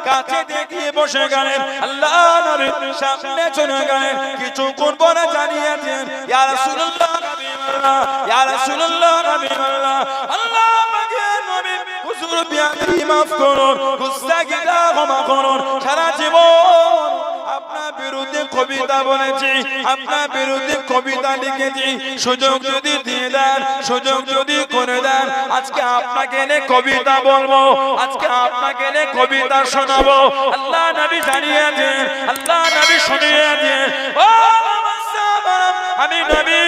কাছে দেখিয়ে বসে গেলেন, আল্লাহ নবীর সামনে চলে গেলেন, কিছুক্ষণ পরে জানিয়েছেন, ইয়া রাসূলুল্লাহ হাবিবাল্লাহ, ইয়া রাসূলুল্লাহ হাবিবাল্লাহ, আল্লাহ পাকের নবী হুজুর বিয়াদি মাফ করুন, গুস্তাখিটা ক্ষমা করুন, সারা জীবন আপনার বিরুদ্ধে কবিতা বলেছি, আপনার বিরুদ্ধে কবিতা লিখেছি, সুযোগ যদি দিয়ে দেন, সুযোগ যদি করে দেন, আজকে আপনাকে এনে কবিতা বলবো, আজকে আপনাকে এনে কবিতা শোনাবো। আল্লাহ নবী জানিয়েছেন, আল্লাহ নবী শুনিয়েছেন, ও আমি নবী,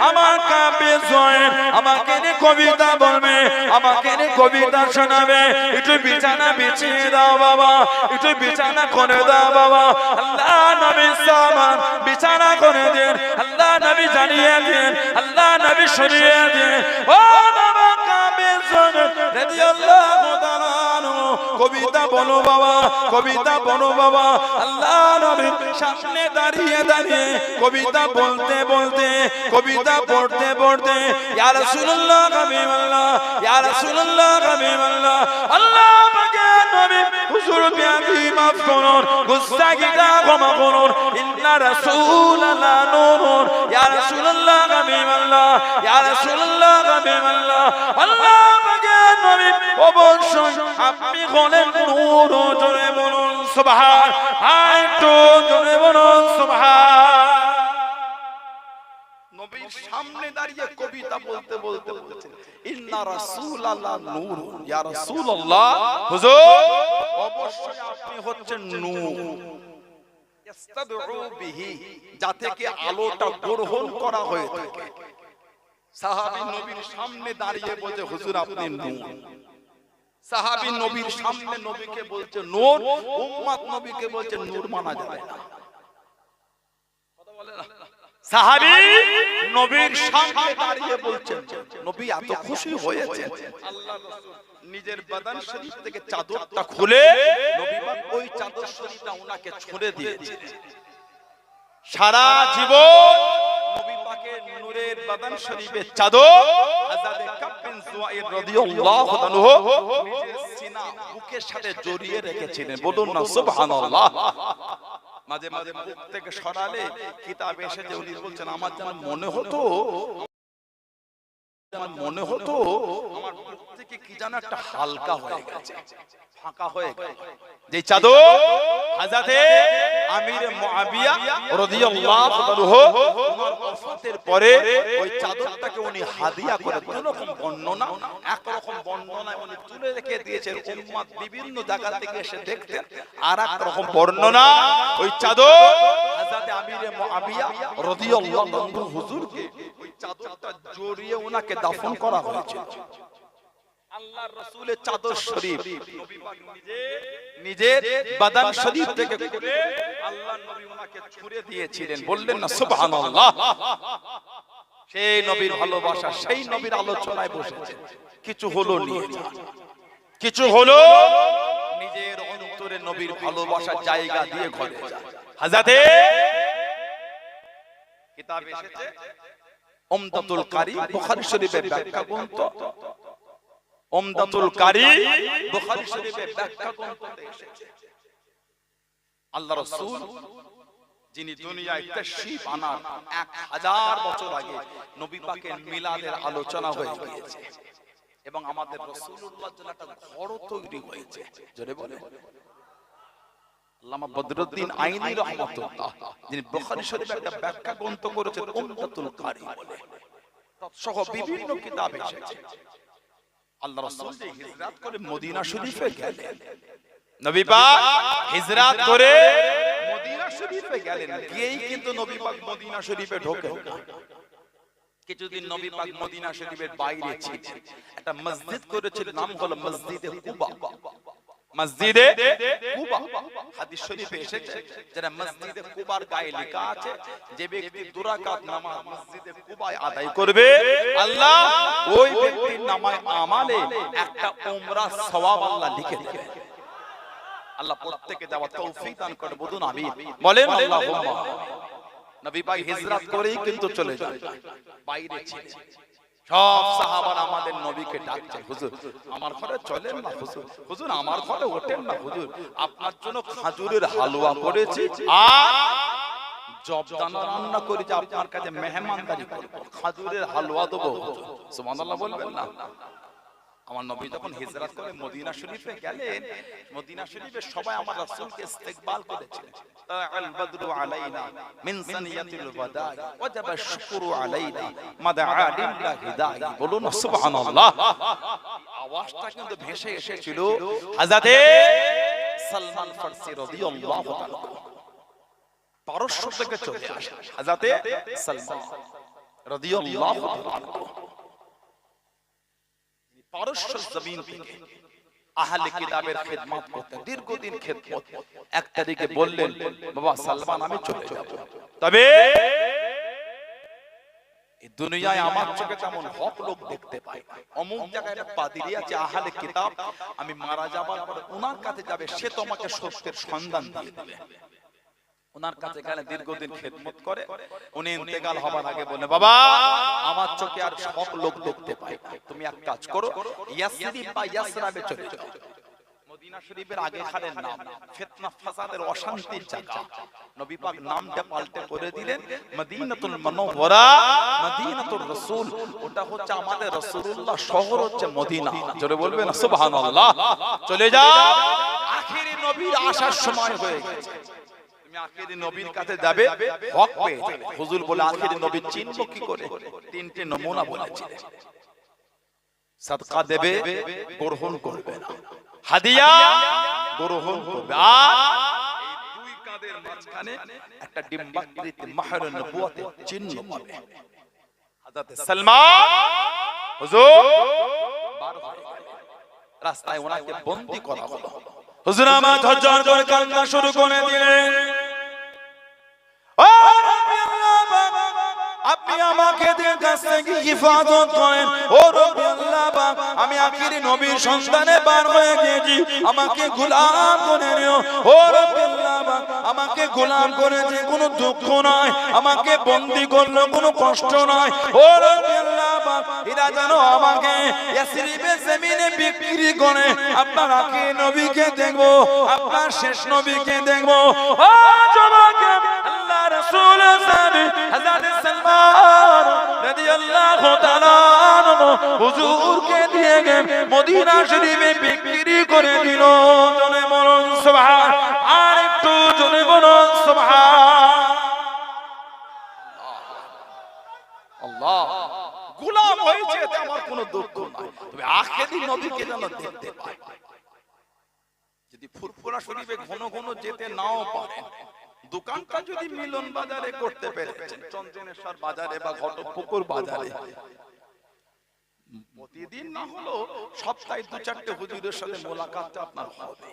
আমার কাব্যে জয়ের আমাকে এনে কবিতা বলবে, আমাকে এনে কবিতা শোনাবে, একটু বিছানা বিছিয়ে দাও বাবা, একটু বিছানা করে দাও বাবা। আল্লাহ নবী সামান বিছানা করে দেন, আল্লাহ নবী জানিয়ে দেন, আল্লাহ নবী শুনিয়ে দেন, ও বাবা কাব্যে জয়ের রাদিয়াল্লাহু তাআলা কবিতা বলো বাবা, কবিতা বলো বাবা। আল্লাহ নবীর সামনে দাঁড়িয়ে দাঁড়িয়ে কবিতা বলতে বলতে, কবিতা পড়তে পড়তে, ইয়া রাসূলুল্লাহ হাবিবাল্লাহ, ইয়া রাসূলুল্লাহ হাবিবাল্লাহ, আল্লাহ পাকের নবী হুজুর বিয়াদি মাফ করুন, গুস্তাখিটা ক্ষমা করুন, ইন্না রাসূলাল্লাহ নূরুন, ইয়া রাসূলুল্লাহ হাবিবাল্লাহ, ইয়া রাসূলুল্লাহ হাবিবাল্লাহ, আল্লাহ পাকের নবী অবশ্যই আপনি হলেন নূর, জোরে বলুন সুবহান, একটু জোরে বলুন সুবহান। নবীর সামনে দাঁড়িয়ে কবিতা বলতে বলতে বলছেন, ইন্না রাসূলাল্লাহ নূর, ইয়া রাসূলুল্লাহ হুজুর অবশ্যই আপনি হচ্ছেন নূর, ইস্তাদউ বিহি, যাতে কি আলোটা গ্রহণ করা হয়ে থাকে। সাহাবী নবীর সামনে দাঁড়িয়ে বলছে, হুজুর আপনি নূর। সাহাবী নবীর সামনে নবীকে বলছে নূর, উম্মত নবীকে বলছে নূর মানা যাবে না। কথা বলে না, সাহাবী নবীর সামনে দাঁড়িয়ে বলছেন, নবী এত খুশি হয়েছেন, আল্লাহ রাসূল নিজের বাদান শরীফ থেকে চাদরটা খুলে নবী পাক ওই চাদর শরীফটা ওনাকে ছুঁড়ে দিয়েছেন। সারা জীবন নবী পাকের নূরের বাদান শরীফের চাদর হযরত কাব বিন জুয়াইর রাদিয়াল্লাহু তাআলা নিজের সিনা বুকের সাথে জড়িয়ে রেখেছিলেন। বলুন না সুবহানাল্লাহ। মাঝে মাঝে মুখ থেকে সরালে কিতাব এসে যে উনি বলছেন, আমার যেন মনে হতো আমার মুখ থেকে কি যেন একটা হালকা হয়ে গেছে, ফাঁকা হয়ে গেছে। যে চাদর হযরত আমির মুআবিয়া রাদিয়াল্লাহু তাআলা ওনার ওফাতের পরে ওই চাদরটাকে উনি হাদিয়া করে, দুই রকম বর্ণনা, এক রকম বর্ণনায় উনি তুলে রেখে দিয়েছেন, উম্মত বিভিন্ন জায়গা থেকে এসে দেখতেন, আর এক রকম বর্ণনা ওই চাদর হযরত আমির মুআবিয়া রাদিয়াল্লাহু তাআলা হুজুরকে ওই চাদরটা জড়িয়ে ওনাকে দাফন করা হয়েছিল। আল্লাহর রাসূলের চাদর শরীফ নবী পাক নিজের বাদান শরীফ থেকে খুলে আল্লাহর নবী ওনাকে ছুঁড়ে দিয়েছিলেন। বললেন না সুবহানাল্লাহ। সেই নবীর ভালোবাসা, সেই নবীর আলোচনায় বসেছে। কিছু হলো নিয়ে যান, কিছু হলো নিজের অন্তরে নবীর ভালোবাসার জায়গা দিয়ে ঘরে যান। হযরতে কিতাব এসেছে উমদাতুল কারি, বুখারী শরীফের ব্যাখ্যা গ্রন্থ, উমদাতুল কারি বুখারী শরীফের ব্যাখ্যা গ্রন্থে এসেছে, আল্লাহ রাসূল যিনি দুনিয়ায় তাশরীফ আনার 1000 বছর আগে নবী পাকের মিলাদের আলোচনা হয়ে গিয়েছে, এবং আমাদের রাসূলুল্লাহ জন্য একটা ঘর তৈরি হয়েছে। জোরে বলে আল্লামা বদরুদ্দিন আইনি রাহমাতুল্লাহ, যিনি বুখারী শরীফের একটা ব্যাখ্যা গ্রন্থ করেছেন উমদাতুল কারি বলে, সহ বিভিন্ন কিতাব এসেছে। আল্লাহ রাসূল যে হিজরত করে মদিনা শরীফে গেলেন, নবী পাক হিজরত করে মদিনা শরীফে গেলেন, গিয়েই কিন্তু নবী পাক মদিনা শরীফে ঢোকেন না। কিছুদিন নবী পাক মদিনা শরীফের বাইরে ছিলেন, একটা মসজিদ করেছিলেন, নাম হলো মসজিদে কুবা। মসজিদে কুবা হাদিস শরীফে এসেছে, যারা মসজিদে কুবার গায়ে লেখা আছে, যে ব্যক্তি 2 রাকাত নামাজ মসজিদে কুবায় আদায় করবে, আল্লাহ ওই ব্যক্তির নামায় আমালে একটা উমরা সওয়াব আল্লাহ লিখে দেবে। আল্লাহ প্রত্যেককে যাওয়ার তৌফিক দান করে, বলুন আমিন, বলেন আল্লাহুম্মা। নবী পাক হিজরত করেই কিন্তু চলে যান, বাইরে ছিলেন। সব সাহাবারা আমাদের নবীকে ডাকছে, হুজুর আমার ঘরে চলেন না, হুজুর হুজুর আমার ঘরে ওঠেন না, হুজুর আপনার জন্য খাজুরের হালুয়া করেছি আর জবদানা রান্না করে যে আপনার কাছে মেহমানদারি করব, খাজুরের হালুয়া দেবো। সুবহানাল্লাহ বলবেন না? আমার নবী যখন হিজরত করে মদিনা শরীফে গেলেন, মদিনা শরীফে সবাই আমার রাসূলকে ইস্তেকবাল করেছিলেন। তাআল বদরু আলাইনা মিন সানিয়াতিল ওয়াদা ওয়াজাবা শুকরু আলাইনা মাদআ লিল্লাহি দাঈ। বলুন সুবহানাল্লাহ। আওয়াজটা কিন্তু ভেসে এসেছিল হযরতে সালমান ফারসি রাদিয়াল্লাহু তাআলা, পারস্য থেকে চলে আসে হযরতে সালমান রাদিয়াল্লাহু তাআলা পারস্য জমিন থেকে আহলে কিতাবের খিদমত করতেন, দীর্ঘদিন খিদমত। এক তারিখে বললেন, বাবা সালমান আমি চলে যাব, তবে এই দুনিয়ায় আমার চোখে তেমন হক লোক দেখতে পাই না। অমুক জায়গায় একটা পাদ্রী আছে আহলে কিতাব, আমি মারা যাবার পরে ওনার কাছে যাবে, সে তোমাকে সত্যের সন্ধান দিয়ে দেবে। ওনার কাছে গেলে দীর্ঘদিন খেদমত করে, উনি ইন্তেকাল হবার আগে বলে, বাবা আমার চোখে আর সব লোক দেখতে পাই, তুমি এক কাজ করো, ইয়াসরিব বা ইয়াসরাবে চলে যাও। মদিনা শরীফের আগে খানের নাম ফিতনা ফাসাদের অশান্তির জায়গা, নবী পাক নামটা পাল্টে করে দিলেন মদিনাতুল মুনাওয়ারা, মদিনাতুর রাসূল। ওটা হচ্ছে আমাদের রাসূলুল্লাহ শহর হচ্ছে মদিনা। জোরে বলবেন সুবহানাল্লাহ। চলে যাও, আখেরি নবীর আসার সময় হয়ে গেছে, তুমি আখেরি নবীর কাছে যাবে, হক পেয়ে যাবে। হুজুর বলে আখেরি নবী চিনব কি করে? তিনটে নমুনা বলেছিলেন, সাদকা দেবে গ্রহণ করবে না, হাদিয়া গ্রহণ করবে, আর এই দুই কাঁধের মাঝখানে একটা ডিম্বাকৃতি মাহরে নবুয়তের চিহ্ন পাবে। হযরত সালমান হুজুর বার হয়ে গেলেন, রাস্তায় ওনাকে বন্দী করা হলো। হুজুর আমার ঝরঝর করে কান্না শুরু করে দিলেন, আপনি আমাকে দিন কাছ থেকে হিফাজত করেন। ও রব্বি আল্লাহ পাক, আমি আখিরি নবীর সন্তানে বার হয়ে গেছি, আমাকে গোলাম করে নিও। ও রব্বি আল্লাহ পাক, আমাকে গোলাম করেছে কোনো দুঃখ নাই, আমাকে বন্দী করলো কোনো কষ্ট নাই। ও রব্বি আল্লাহ পাক, এরা যেন আমাকে ইয়াসরিবের জমিনে বিক্রি করে আপনার আখিরি নবীকে দেখবো, আপনার শেষ নবীকে দেখবো। ও জমাকে আল্লাহ রাসূল সাহাবী হযরত সালমান রাদিয়াল্লাহু তাআলা হুজুরকে দিয়ে মদিনা শরীফে বিক্রি করে দিল। জনে বলুন সুবহান, আর একটু জনে বলুন সুবহান আল্লাহ। গোলাম হয়েছে এতে আমার কোনো দুঃখ নাই, তবে আখেরি নবীকে যেন দেখতে পাই। যদি ফুরফুরা শরীফে ঘন ঘন যেতে নাও পারেন, দোকানটা যদি মিলন বাজারে করতে পেরেছেন, চন্দনেশ্বর বাজারে বা ঘটপুকুর বাজারে, প্রতিদিন না হলো সপ্তাহে 2-4টে হুজুরের সাথে মোলাকাতটা আপনার হবে।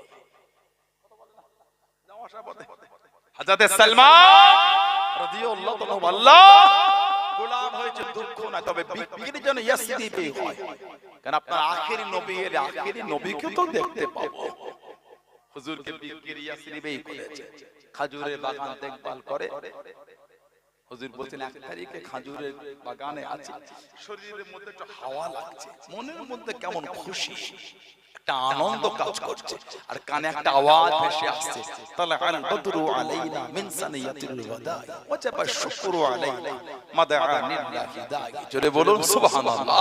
হযরত সালমান রাদিয়াল্লাহু তাআলা গোলাম হয়েছে, দুঃখ না, তবে বিক্রির জন্য ইয়াসরিবে হয়, কারণ আপনার আখেরি নবী এর আখেরি নবীকে তো দেখতে পাবো। হুজুরকে বিক্রি ইয়াসরিবেই করেছে, খাজুরের বাগান দেখভাল করে। হুজুর বলছেন 1 তারিখে খাজুরের বাগানে আছে, শরীরের মধ্যে একটু হাওয়া লাগছে, মনের মধ্যে কেমন খুশি, একটা আনন্দ কাজ করছে, আর কানে একটা আওয়াজ ভেসে আসছে, তালাআল বদরু আলাইনা মিন সানিয়াতিল ওয়াদা ওয়াজাবা শুকরু আলাইনা মাদআ লিল্লাহি দাঈ। জোরে বলুন সুবহানাল্লাহ।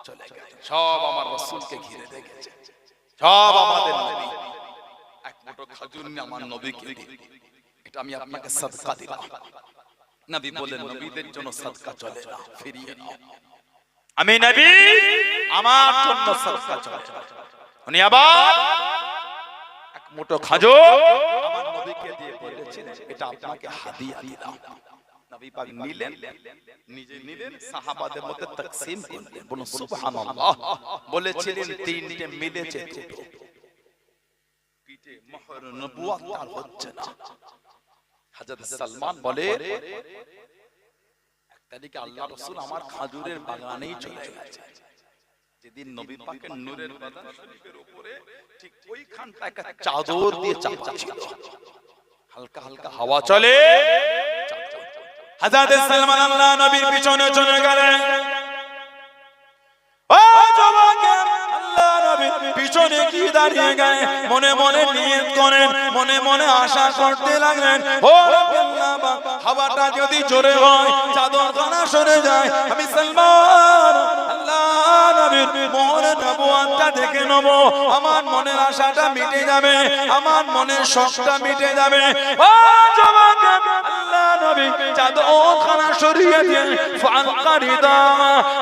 চলে গেল, সব আমার রাসূলকে ঘিরে দেখেছে, সব আমাদের নবী। এক মুঠো খাজুর নিয়ে আমার নবীকে দিন, এটা আমি আপনাকে সাদকা দিলাম। নবী বলেন, নবীদের জন্য সাদকা চলে না, ফিরিয়ে নাও। আমি নবী, আমার জন্য সাদকা চলে। উনি আবার এক মুঠো খাজুর আমার নবীকে দিয়ে বলেছেন, এটা আপনাকে হাদিয়া দিলাম। নবী পাক নিলেন, নিজে নিলেন, সাহাবাদের মধ্যে তাকসীম করলেন। বলুন সুবহানাল্লাহ। বলেছিলেন তিনটে মিলেছে, পিঠে মোহর নবুয়ত আর হচ্ছে না। হযরত সালমান বলে, এক তারিখে আল্লাহ রাসূল আমার খাজুরের বাগানেই চলে গেছে। যেদিন নবী পাকের নূরের বাদান শরীফের উপরে ঠিক ওইখানটা একটা চাদর দিয়ে চাপা ছিল, হালকা হালকা হাওয়া চলে। হযরত সালমান আল্লাহ নবীর পিছনে চলে গেলেন। দাঁড়িয়ে গেলেন, মনে মনে নিয়ত করেন, মনে মনে আশা করতে লাগলেন, ও আল্লাহ পাক, হাওয়াটা যদি জোরে হয়, চাদরখানা সরে যায়, আমি সালমান আল্লাহ নবীর মোহরে নবুয়তটা দেখে নেব, আমার মনের আশাটা মিটে যাবে, আমার মনের শখটা মিটে যাবে। ও যুবক, আল্লাহ নবী চাদরখানা সরিয়ে দিয়ে ফালকা রিদা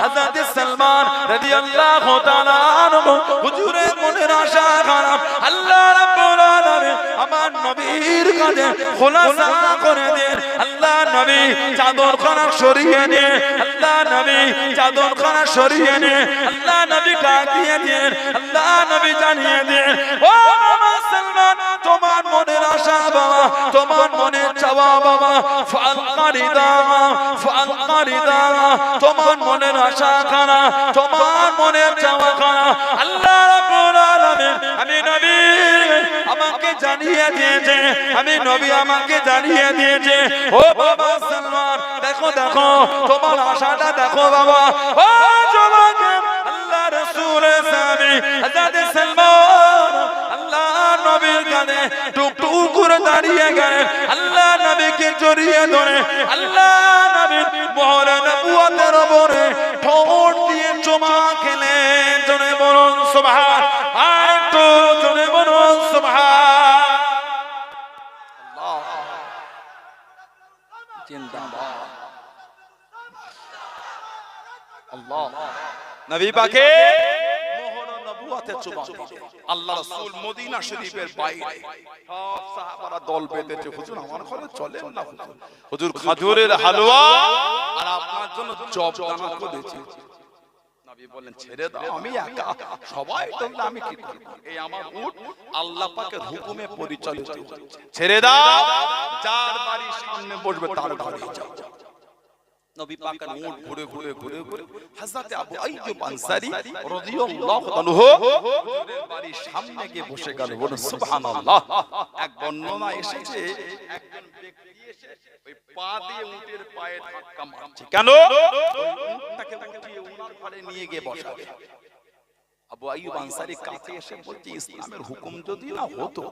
হযরত সালমান রাদিয়াল্লাহু তাআলা আনহু হুজুরের মনের আশা খারাপ, আল্লাহ রাব্বুল আলামিন আমার নবীর কাছে খোলাসা করে দেন। আল্লাহ নবী চাদরখানা সরিয়ে দেন, আল্লাহ নবী চাদরখানা সরিয়ে দেন, আল্লাহ নবী ডাক দিয়ে দেন, আল্লাহ নবী জানিয়ে দেন, ও বাবা সালমান, তোমার মনের আশা বাবা, তোমার মনের চাওয়া বাবা, ফালকা রিদা ফালকা রিদা, তোমার মনের আশা খানা, তোমার মনের চাওয়া খানা, আল্লাহ রাব্বুল আলামিন আমি নবী আমাকে জানিয়ে দিয়েছে, আমি নবী আমাকে জানিয়ে দিয়েছে। ও বাবা সালমান, দেখো দেখো তোমার আশাটা দেখো বাবা। ও যুবক, আল্লাহ রাসূলের সাহাবী হযরত সালমান আল্লাহ নবীর কাছে টুকটুক করে দাঁড়িয়ে গেলেন, আল্লাহ নবীকে জড়িয়ে ধরে আল্লাহ নবীর মোহরে নবুয়তের উপরে ঠোঁট দিয়ে চুমা খেলেন। জোরে বলুন সুবহান, আর তো জোরে বলুন সুবহান। আল্লাহ জিন্দাবাদ, আল্লাহ নবী পাকে মোহরে নবুয়তের চুমা দিলেন। আল্লাহ রাসূল মদিনা শরীফের বাইরে সব সাহাবারা দল বেঁধেছে, হুজুর আমার ঘরে চলেন না, হুজুর খাজুরের হালুয়া আর আপনার জন্য চপ দানা করেছি। নবী বলেন ছেড়ে দাও, আমি একা, সবাই তোমরা, আমি কি করব? এই আমার উট আল্লাহ পাকের হুকুমে পরিচালিত হচ্ছে, ছেড়ে দাও, যার বাড়ির সামনে বসবে তার ঘরে যাও। নবী পাকের উট ঘুরে ঘুরে ঘুরে ঘুরে হযরত আবু আইয়ুব আনসারী রাদিয়াল্লাহু আনহু হুজুরের বাড়ির সামনে গিয়ে বসে গেল। বলুন সুবহানাল্লাহ। এক বর্ণনা এসেছে, একজন ব্যক্তি এসে ওই পা দিয়ে উটের পায়ে ধাক্কা মারছে। কেন? উটটাকে উঠিয়ে উনার ঘরে নিয়ে গিয়ে বসাবে। আবু আইয়ুব আনসারী কাছে এসে বলছে, ইসলামের হুকুম যদি না হতো,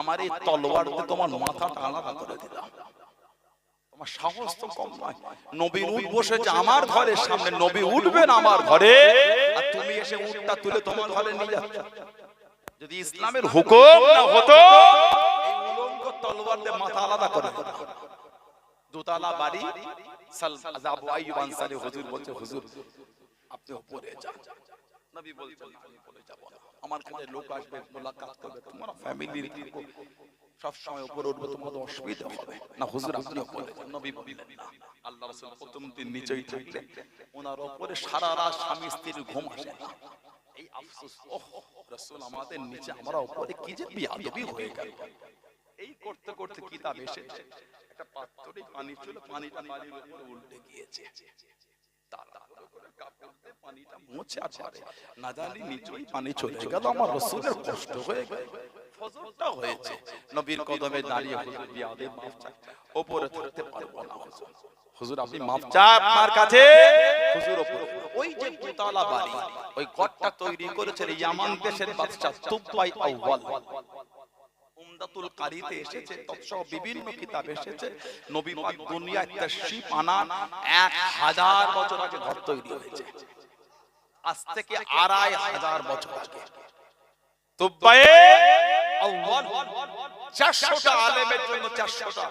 আমার এই তলোয়ার দিয়ে তোমার মাথাটা আলাদা করে দিতাম। তোমার সাহস তো কম নয়, নবীর উট বসেছে আমার ঘরের সামনে, নবী উঠবেন আমার ঘরে, আর তুমি এসে উটটা তুলে তোমার ঘরে নিয়ে যাচ্ছ। যদি ইসলামের হুকুম না হতো, এই উলঙ্গ তলোয়ার দিয়ে মাথা আলাদা করে দিতাম। দোতলা বাড়ি, আবু আইয়ুব আনসারী হুজুর বলছে, হুজুর আপনি উপরে যান। নবী বলছেন আমি উপরে যাব না, আমার কাছে লোক আসবে, মোলাকাত করবে, তোমার ফ্যামিলির সব সময় উপরে উঠবে, তোমাদের অসুবিধা হবে না, হুজুর আপনি উপরে যান। নবী বললেন না। আল্লাহ রাসূল প্রথম দিন নিচেই থাকলেন, ওনার উপরে সারা রাত স্বামী স্ত্রীর ঘুম আসে না। এই আফসোস, ওহ রাসূল আমাদের নিচে, আমরা উপরে কি যে বিয়াদবি হয়ে গেল। এই করতে করতে কিতাব এসেছে, একটা পাত্রে পানি ছিল, পানিটা বাড়ির উপরে উল্টে গিয়েছে। তাড়াতাড়ি করে কাপড় দিয়ে পানিটা মুছে আসে, না জানি নিচেই পানি চলে গেল। আমার রাসূলের কষ্ট হয়ে গেল। ফজরটা হয়েছে, নবীর কদমে দাঁড়িয়ে হুজুর বিয়াদে মাফ চাই, উপরে থাকতে পারবো না হুজুর, হুজুর আপনি মাফ চাই আপনার কাছে। হুজুর উপরে, ওই যে দোতলা বাড়ি, ওই ঘরটা তৈরি করেছেন ইয়ামান দেশের বাদশা তুবাই আউয়াল। উমদাতুল কারীতে এসেছে, তৎসহ বিভিন্ন কিতাব এসেছে, নবী পাক দুনিয়ায় তাশরীফ আনার 1000 বছর আগে ঘর তৈরি হয়েছে, আজ থেকে 2500 বছর আগে। তুবায়ে আউয়াল 400টা আলেমের জন্য 400টা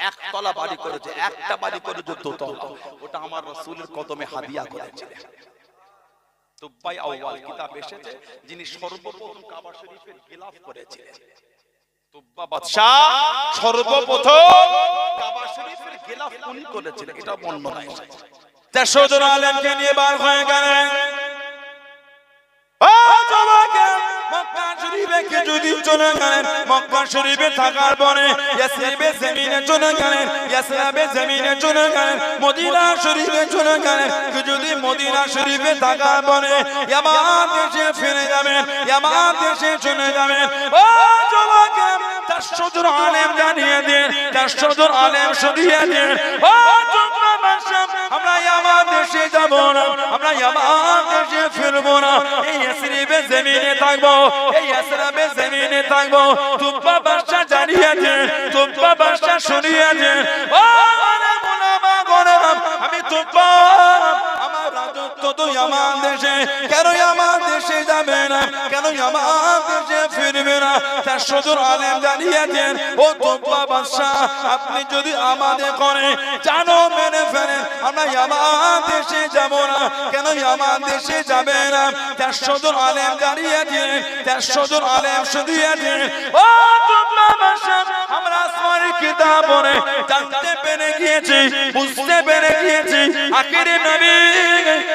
একতলা বাড়ি করেছে, একটা বাড়ি করেছে দোতলা, ওটা আমার রাসূলের কদমে হাদিয়া করেছিলেন। তুবাই আউয়াল কিতাব এসেছে, যিনি সর্বপ্রথম কাবা শরীফের গিলাফ করেছিলেন। তুব্বা বাদশা সর্বপ্রথম কাবা শরীফের গিলাফ উনি করেছিলেন, এটা বর্ণনা এসেছে। 400 জন আলেমকে নিয়ে বার হয়ে গেলেন। ও যুবক, মক্কা শরীফে কিছুদিন চলে গেলেন, মক্কা শরীফে থাকার পরে ইয়াসরিবে জমিনে চলে গেলেন, ইয়াসরিবে জমিনে চলে গেলেন, মদিনা শরীফে চলে গেলেন। কিছুদিন মদিনা শরীফে থাকার পরে ইয়ামান দেশে ফিরে যাবেন, ইয়ামান দেশে চলে যাবেন। ও যুবক, 400 জন আলেম জানিয়ে দেন, 400 জন আলেম সরিয়ে দেন। ও যুবক, আমরা ইয়ামান দেশে যাব না, আমরা ইয়ামান দেশে ফিরবো না, এই ইয়াসরিবের জমিনে থাকবো, এই ইয়াসরিবের জমিনে থাকবো। তুব্বা বাদশা জানিয়েছে, তুব্বা বাদশা শুনিয়েছে, ও আমি তুব্বা, আমার রাজত্ব তো ইয়ামান দেশে, কেন ইয়ামান দেশে যাবে না, কেন ইয়ামান দেশে ফিরবে না? তার সদর আলেম জানিয়েছেন, ও তুব্বা বাদশা, আপনি যদি আমাদের করে জানো মেনে ফেলেন, আমরা ইয়ামান দেশে যাব না, কেন ইয়ামান দেশে যাবে না? তার সদর আলেম জানিয়েছেন, তার সদর আলেম শুনিয়েছেন, ও তুব্বা বাদশা, আমরা আসমানি কিতাব পড়ে জানতে পেরে গিয়েছি, বুঝতে পেরে গিয়েছি, আখিরে নবী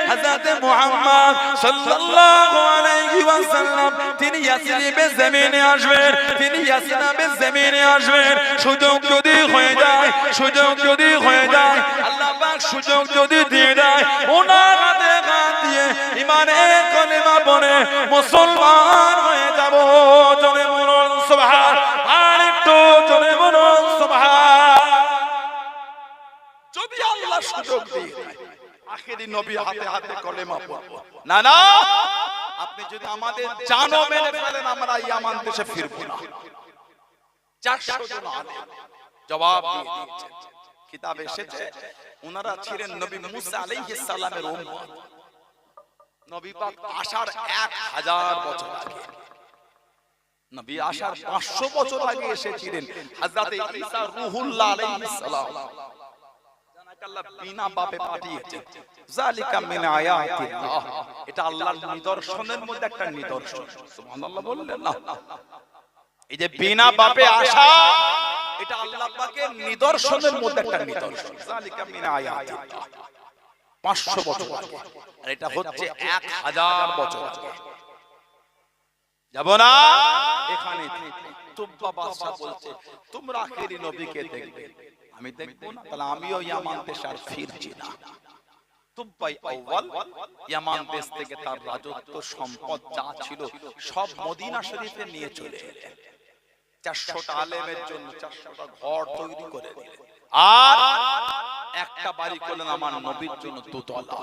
হযরত মুহাম্মদ সাল্লাল্লাহু আলাইহি ওয়াসাল্লাম তিনি ইয়াসরিবের জমিনে আসবেন, তিনি ইয়াসরিবের জমিনে আসবেন। সুযোগ যদি হয়ে যায়, সুযোগ যদি হয়ে যায়, আল্লাহ পাক সুযোগ যদি দিয়ে দেয়, ওনার হাতে হাত দিয়ে ঈমানের কলেমা পড়ে মুসলমান হয়ে যাব। জোরে বলুন সুবহান, আর একটু জোরে বলুন সুবহান। যদি আল্লাহ সুযোগ দিয়ে আখেরি নবী হাতে হাতে কলেমা পড়ব, না না, আপনি যদি আমাদের জানো মেনে ফেলেন, আমরা ইয়ামান দেশে ফিরবো না। 400 জন আলেম জবাব দিয়ে দিয়েছেন, কিতাবে এসেছে ওনারা ছিলেন নবী মুসা আলাইহিস সালামের উম্মত। নবী পাক আসার 1000 বছর আগে, নবী আসার 500 বছর আগে এসেছিলেন হযরত ঈসা রূহুল্লাহ আলাইহিস সালাম। আল্লাহ বিনা বাপে পাঠিয়েছেন, যালিকা মিন আয়াতিল্লাহ, এটা আল্লাহর নিদর্শনের মধ্যে একটা নিদর্শন। সুবহানাল্লাহ বললেন না? এই যে বিনা বাপে আসা, এটা আল্লাহ পাকের নিদর্শনের মধ্যে একটা নিদর্শন। যালিকা মিন আয়াতিল্লাহ, 500 বছর আগে, আর এটা হচ্ছে 1000 বছর আগে। যাব না এখানে তুব্বা বাদশা বলছে, তোমরা আখেরি নবীকে দেখবে, আমি দেখবো না, তাহলে আমিও ইয়ামান দেশে আর ফিরছি না। তুব্বাই আউয়াল ইয়ামান দেশ থেকে তার রাজত্ব সম্পদ যা ছিল সব মদিনা শরীফে নিয়ে চলে এলেন। 400টা আলেমের জন্য 400টা ঘর তৈরি করে দিলেন, আর একটা বাড়ি করলেন আমার নবীর জন্য দোতলা।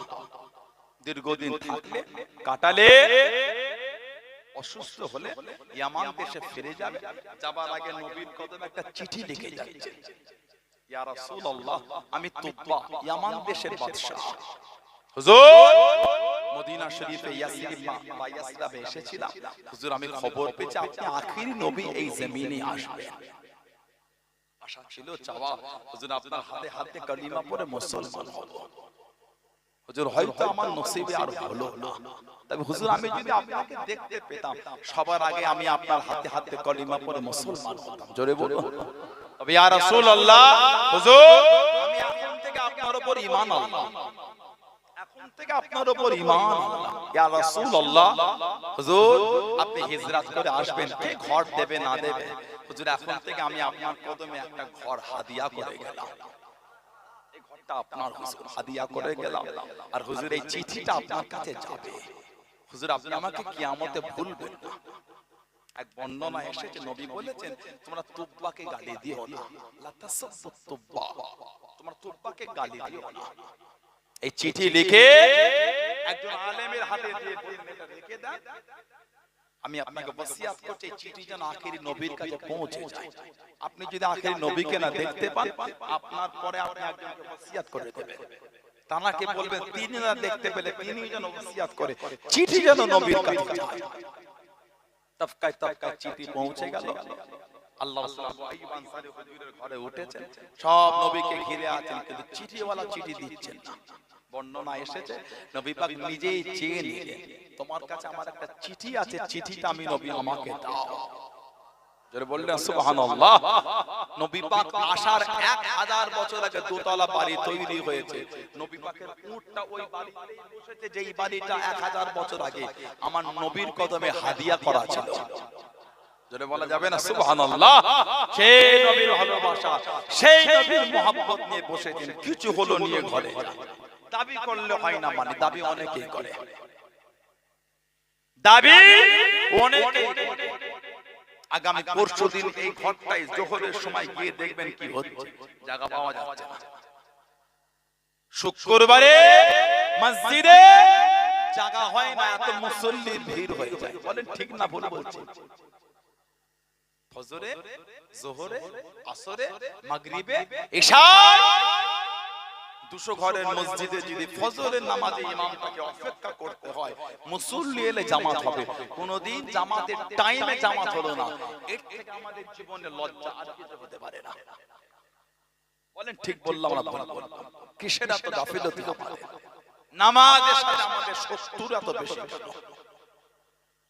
দীর্ঘদিন থাকলে, কাটালে, অসুস্থ হলে ইয়ামান দেশে ফিরে যাবে, যাবার আগে নবীর কদমে একটা চিঠি লিখে যাচ্ছে, ইয়া রাসূলুল্লাহ, আমি তুব্বা ইয়ামান দেশের বাদশা, হুজুর মদিনা শরীফে ইয়াসরিব বা ইয়াসরাবে এসেছিলাম, হুজুর আমি খবর পেয়েছি আপনি আখেরি নবী এই জমিনে আসবেন। আশা ছিল, চাওয়া, হুজুর আপনার হাতে হাতে কালিমা পড়ে মুসলমান হব। হুজুর হয়তো আমার নসিবে আর হলো না, তবে হুজুর আমি যদি আপনাকে দেখতে পেতাম, সবার আগে আমি আপনার হাতে হাতে কালিমা পড়ে মুসলমান হতাম। জোরে বলুন, তবে ইয়া রাসূলুল্লাহ, হুজুর আমি এখন থেকে আপনার উপর ঈমান আনলাম, এখন থেকে আপনার উপর ঈমান আনলাম। ইয়া রাসূলুল্লাহ, হুজুর আপনি হিজরত করে আসবেন, কে ঘর দেবে না দেবে, হুজুর এখন থেকে আমি আপনার কদমে একটা ঘর হাদিয়া করে গেলাম, এই ঘরটা আপনার, হুজুর হাদিয়া করে গেলাম, আর হুজুর এই চিঠিটা আপনার কাছে যাবে, হুজুর আপনি আমাকে কিয়ামতে ভুলবেন না। এক বর্ণনা এসেছে, নবী বলেছেন, তোমরা তুব্বাকে গালি দিও না, লা তাসাব্বু তুব্বা, তোমরা তুব্বাকে গালি দিও না। এই চিঠি লিখে একজন আলেমের হাতে দিয়ে বলেন, এটা লিখে দেন, আমি আপনাকে ওসিয়ত করছি এই চিঠি যেন আখেরি নবীর কাছে পৌঁছে যায়। আপনি যদি আখেরি নবীকে না দেখতে পান, আপনার পরে আপনি একজনকে ওসিয়ত করে দেবেন, তানাকে বলবেন তিনি না দেখতে পেলে তিনি যেন ওসিয়ত করে চিঠি যেন নবীর কাছে যায়। তফকায় তফকায় চিঠি পৌঁছে গেল। আল্লাহ আবু আইয়ুব আনসারী হুজুরের ঘরে উঠেছেন, সব নবীকে ঘিরে আছেন, কিন্তু চিঠিওয়ালা চিঠি দিচ্ছেন না। বর্ণনা এসেছে, নবী পাক নিজেই চেয়ে নিলেন, তোমার কাছে আমার একটা চিঠি আছে, চিঠিটা আমি নবী আমাকে দাও। যারা বললেন সুবহানাল্লাহ, নবী পাক আসার 1000 বছর আগে দোতলা বাড়ি তৈরি হয়েছে, নবী পাকের উটটা ওই বাড়িতেই বসেছে, যেই বাড়িটা 1000 বছর আগে আমার নবীর কদমে হাদিয়া করা ছিল। যারা বলা যাবে না সুবহানাল্লাহ, সেই নবীর ভালোবাসা, সেই নবীর মহব্বত নিয়ে বসেছেন, কিছু হলো নিয়ে ঘরে দাবি করলে হয় না, মানে দাবি অনেকেই করে, দাবি অনেকেই করে। আগামী পরশুদিন এই ঘরটায় জোহরের সময় গিয়ে দেখবেন কি হচ্ছে, জায়গা পাওয়া যাচ্ছে না, শুক্রবারে মসজিদে জায়গা হয় না, এত মুসল্লির ভিড় হয়ে যায়। বলেন ঠিক না ভুল বলছি? ফজরে, যোহরে, আসরে, মাগরিবে, ইশায় 200 ঘরের মসজিদে যদি ফজরের নামাজে ইমামকে অপেক্ষা করতে হয়, মুসল্লি এলে জামাত হবে। কোনদিন জামাতের টাইমে জামাত হলো না, এর থেকে আমাদের জীবনে লজ্জা আর কিছু হতে পারে না। বলেন ঠিক বললাম না ভুল বললাম? কিসের এত গাফিলতি আমাদের? নামাজের সাথে আমাদের শত্রুর এত বেশি,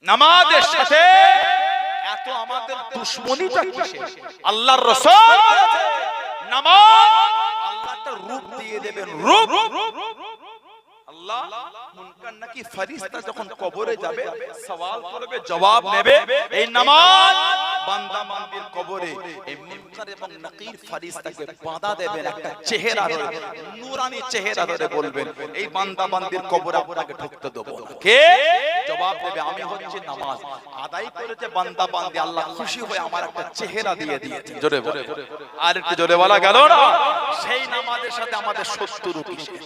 নামাজের সাথে এত আমাদের দুশমনিটা কিসের? আল্লাহর রাসূল নামাজ আল্লাহ একটা রূপ দিয়ে দেবেন, রূপ। আল্লাহ মুনকার নাকি ফেরেশতা যখন কবরে যাবে সওয়াল করবে, জবাব নেবে, এই নামাজ বান্দা বান্দির কবরে এই মুনকার এবং নাকির ফেরেশতাকে বাঁধা দেবেন একটা চেহারা ধরে, নূরানি চেহারা ধরে বলবেন, এই বান্দা বান্দির কবরে আপনাকে ঢুকতে দেব না। কে জবাব দেবে? আমি হচ্ছে নামাজ আদায় করেছে বান্দা বান্দি, আল্লাহ খুশি হয়ে আমার একটা চেহারা দিয়ে দিয়েছে। জোরে বলে, আর একটু জোরে বলা গেল না? সেই নামাজের সাথে আমাদের শত্রু কিসের?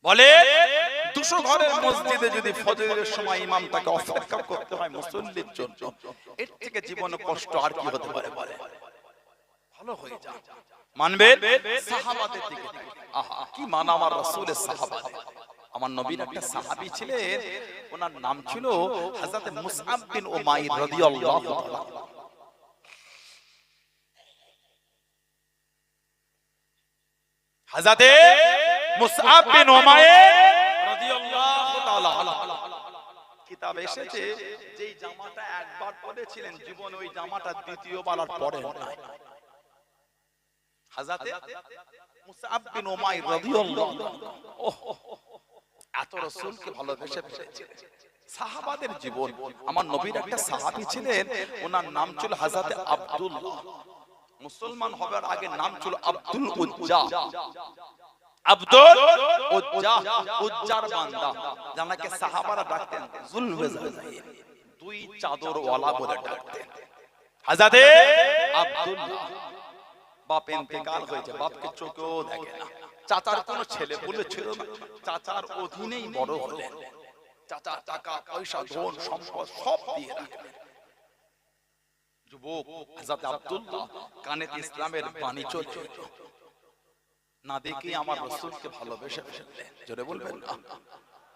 বলে 200 ঘরের মসজিদে যদি ফজরের সময় ইমাম তাকে অপেক্ষা করতে হয় মুসল্লির জন্য, এর থেকে জীবনে কষ্ট আর কি হতে পারে? বলে ভালো হয়ে যা মানবেন। সাহাবাদের দিকে আহা কি মান আমার রাসূলের সাহাবাদের। আমার নবীর একটা সাহাবী ছিলেন, ওনার নাম ছিল হযরত মুসআব বিন উমাইর রাদিয়াল্লাহু তাআলা। হযরত মুসআব বিন উমাইর রাদিয়াল্লাহু তাআলা কিতাব এসেছে, যেই জামাটা একবার পরেছিলেন জীবনে, ওই জামাটা দ্বিতীয়বার আর পরেন না। হযরত মুসআব বিন উমাইর রাদিয়াল্লাহু এত রাসূলকে ভালোবেসে ফেলেছিলেন। সাহাবাদের জীবন, আমার নবীর একটা সাহাবী ছিলেন, ওনার নাম ছিল হযরত আব্দুল্লাহ। মুসলমান হবার আগে নাম ছিল আব্দুল উজ্জা। আব্দুল উজ্জা, উজ্জার বান্দা, যাকে সাহাবারা ডাকতেন যুলওয়াজাইন, দুই চাদর ওয়ালা বলে ডাকতেন। হযরত আব্দুল্লাহ বাপ ইন্তেকাল হয়েছে, বাপকে চোখেও দেখে না, চাচার কোনো ছেলে বলে ছিল না, চাচার অধীনেই বড় হলেন। চাচা টাকা পয়সা ধন সম্পদ সব দিয়ে রাখলেন। যুবক হযরত আব্দুল্লাহ কানে ইসলামের বাণী চলছে না, দেখি আমার রাসূলকে ভালোবেসে ফেললেন। জোরে বলবেন না?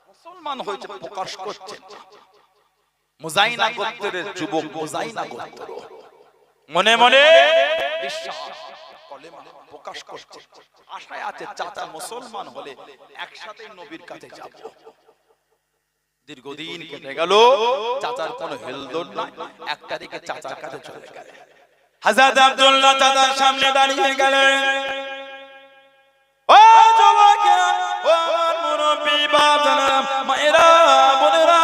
মুসলমান হয়েছে, প্রকাশ করছে। মুজাইনা গোত্রের যুবক, মুজাইনা গোত্র, মনে মনে বিশ্বাস কলেমা প্রকাশ করছে, আশায় আছে চাচা মুসলমান হলে একসাথে নবীর কাছে যাব। দীর্ঘদিন কেটে গেল, চাচার কোনো হেলদোল নাই, 1 তারিখে চাচার কাছে চলে গেল। হযরত আব্দুল্লাহ চাচার সামনে দাঁড়িয়ে গেলেন। ও যুবকেরা, ও আমার মুরব্বি বাবারা, মায়েরা, বোনেরা,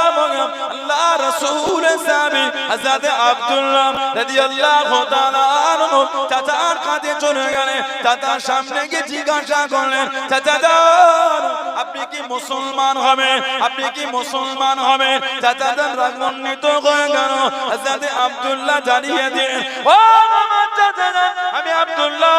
আল্লাহ রাসূলের সাহাবী হযরত আব্দুল্লাহ রাদিয়াল্লাহু তাআলা আনহু চাচার কাছে চলে গেলেন। চাচার সামনে গিয়ে জিজ্ঞাসা করলেন, চাচা যান, আপনি কি মুসলমান হবেন? আপনি কি মুসলমান হবেন? চাচা যান রাগান্বিত হয়ে গেল। হযরত আব্দুল্লাহ জানিয়ে দিলেন, ও আমার চাচা যান, আমি আব্দুল্লাহ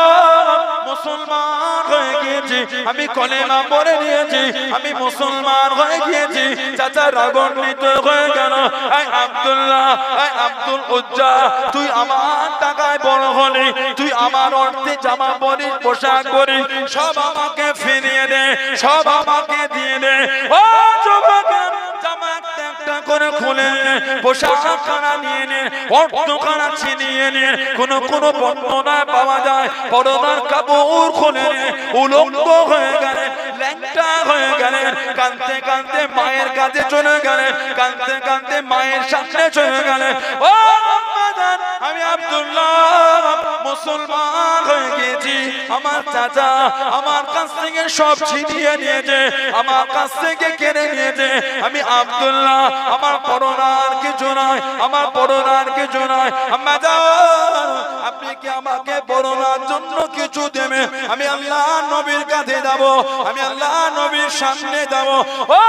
মুসলমান হয়ে গিয়েছি, আমি কলেমা পড়ে নিয়েছি, আমি মুসলমান হয়ে গিয়েছি। চাচা রাগান্বিত হয়ে গেল, এই আব্দুল্লাহ, এই আব্দুল উজ্জা, তুই আমার টাকায় বড় হলি, তুই আমার অর্থে জামা পরিস, পোশাক পরিস, সব আমাকে ফিরিয়ে দে, সব আমাকে দিয়ে দে। ও যুবক, জামা একটা করে খুলে নে, পোশাক খানা নিয়ে নে, অর্থ খানা ছিনিয়ে নে। কোনো বর্ণনা পাওয়া যায় পরনার কাপড় খুলে নে, উলঙ্গ হয়ে গেলেন, ল্যাংটা হয়ে গেলেন, কাঁদতে কাঁদতে মায়ের কাছে চলে গেলেন, কাঁদতে কাঁদতে মায়ের সামনে চলে গেলেন। ও আম্মাজান, আমি আব্দুল্লাহ মুসলমান হয়ে গিয়েছি। আমার চাচা আমার কাছ থেকে সব ছিনিয়ে নিয়েছে, আমার কাছ থেকে কেড়ে নিয়েছে। আমি আব্দুল্লাহ, আমার পরনার কিছু নাই, আমার পরনার কিছু নাই। আম্মাজান, আপনি কি আমাকে পরনার জন্য কিছু দেবেন? আমি আল্লাহ নবীর কাছে যাব, আমি আল্লাহ নবীর সামনে যাব। ও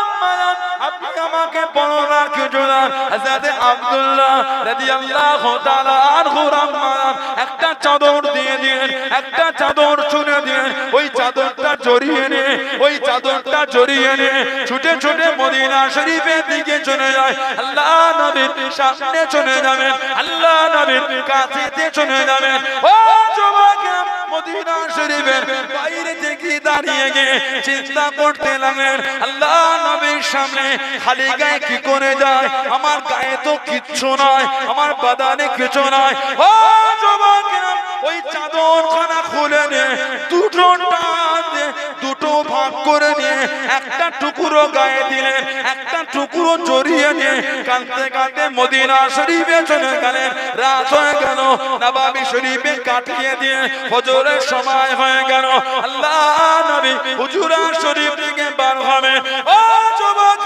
আম্মাজান, আপনি আমাকে বর্ণনা কিছু না। হযরত আব্দুল্লাহ রাদিয়াল্লাহু তাআলা আনহু রাহমান একটা চাদর দিয়ে দিলেন, একটা চাদর ছুঁড়ে দিলেন, ওই চাদরটা জড়িয়ে নিয়ে, ওই চাদরটা জড়িয়ে নিয়ে ছুটে ছুটে মদিনা শরীফের দিকে চলে যায়। আল্লাহ নবীর সামনে চলে যাবেন, আল্লাহ নবীর কাছে চলে যাবেন। ও যুবকেরা, মদিনা শরীফের বাইরে থেকে দাঁড়িয়ে গিয়ে চিন্তা করতে লাগলেন, আল্লাহ নবীর সামনে খালি গায়ে কি করে যায়? আমার গায়ে তো কিচ্ছু নয়, আমার বাদানে কিছু নয়। ও যুবকেরা, ওই চাদরখানা খুলে নিয়ে দুটো ভাগ করে নিয়ে একটা টুকরো গায়ে দিলেন, একটা টুকরো জড়িয়ে নিয়ে কাঁদতে কাঁদতে মদিনা শরীফে চলে গেলেন। রাত হয়ে গেল, নববী শরীফে কাটিয়ে দিয়ে ফজরের সময় হয়ে গেল। আল্লাহ নবী হুজুরা শরীফ থেকে বার হবেন। ও যুবক,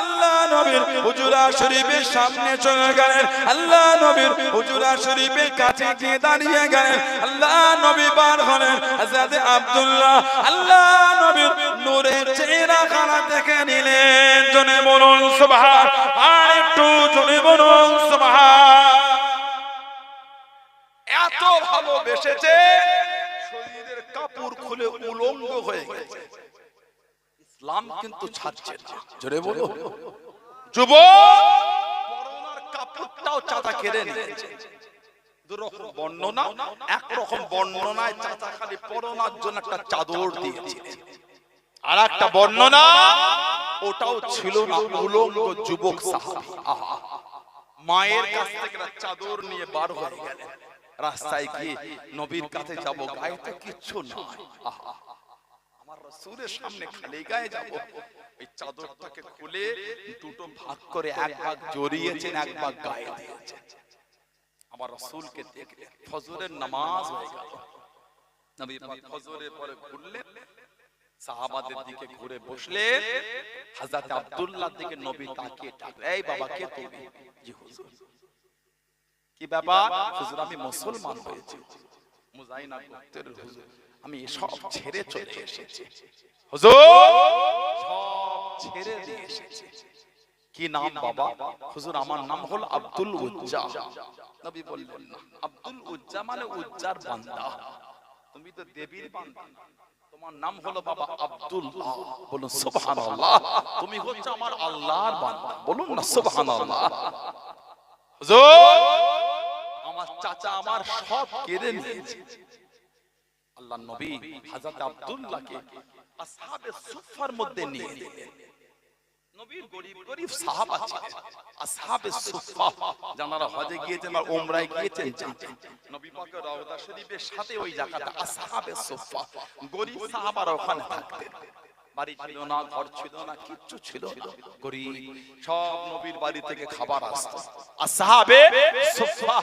আল্লাহ নবীর হুজুরা শরীফের সামনে চলে গেলেন, আল্লাহ নবীর হুজুরা শরীফের কাছে গিয়ে দাঁড়িয়ে গেলেন। আল্লাহ নবী বার হলেন। হযরত আব্দুল্লাহ আল্লাহ নবীর নূরের চেহারাখানা দেখে নিলেন। জনে বলুন সুবহান, আর একটু জনে বলুন সুবহান। এত ভালোবেসেছে, শরীরের কাপড় খুলে উলঙ্গ হয়ে গেছে। ইসলাম কিন্তু ছাড়ছে না। জোরে বলো যুবক, পরনার কাপড়টাও চাচা কেড়ে নিয়েছে। দুরকম বর্ণনা, একরকম বর্ণনায় চাচা খালি পরনার জন্য একটা চাদর দিয়েছে, আর একটা বর্ণনা ওটাও ছিল না, উলঙ্গ যুবক সাহাবী মায়ের কাছ থেকে চাদর নিয়ে বার হয়ে গেলেন। রাস্তায় গিয়ে নবীর কাছে যাব, গায়ে তো কিচ্ছু নয়, আমার রাসূলের সামনে খালি গায়ে যাব। এই চাদরটাকে খুলে দুটো ভাগ করে এক ভাগ জড়িয়েছেন, এক ভাগ গায়ে দিয়েছেন। আমার রাসূলকে দেখলেন। ফজরের নামাজ হয়ে গেল, নবী পাক ফজরের পরে ঘুরলেন, সাহাবাদের দিকে ঘুরে বসলেন। হযরত আব্দুল্লাহর দিকে নবী তাকিয়ে ডাকলেন, এই বাবা, কে তুমি? জি হুজুর। কি ব্যাপার? হুজুর, আমি মুসলমান হয়েছি, মুজাহিনা গোত্রের হুজুর, আমি সব ছেড়ে চলে এসেছি হুজুর, সব ছেড়ে দিয়ে এসেছি। কি নাম বাবা? হুজুর, আমার নাম হলো আব্দুল উজ্জা। নবী বললেন, না, আব্দুল উজ্জা মানে উজ্জার বান্দা, তুমি তো দেবীর বান্দা, তোমার নাম হলো বাবা আব্দুল্লাহ। বলুন সুবহানাল্লাহ, তুমি হচ্ছে আমার আল্লাহর বান্দা। বলুন না সুবহানাল্লাহ। হুজুর, আমার চাচা আমার সব কেড়ে নিয়েছে। আল্লাহর নবী হযরত আব্দুল্লাহকে আসহাবে সুফফার মধ্যে নিয়ে নিলেন। নবীর গরীব গরীব সাহাবা ছিলেন, আসহাবে সুফফা, যারা হজে গিয়েছেন আর উমরায় গিয়েছেন জানেন। নবী পাকের রওজা শরীফের সাথে ওই জায়গাটা আসহাবে সুফফা, গরীব সাহাবারা ওখানে থাকতেন। বাড়ি ছিল না, ঘর ছিল না, কিচ্ছু ছিল না, গরীব। সব নবীর বাড়ি থেকে খাবার আসতো। আসহাবে সুফফা,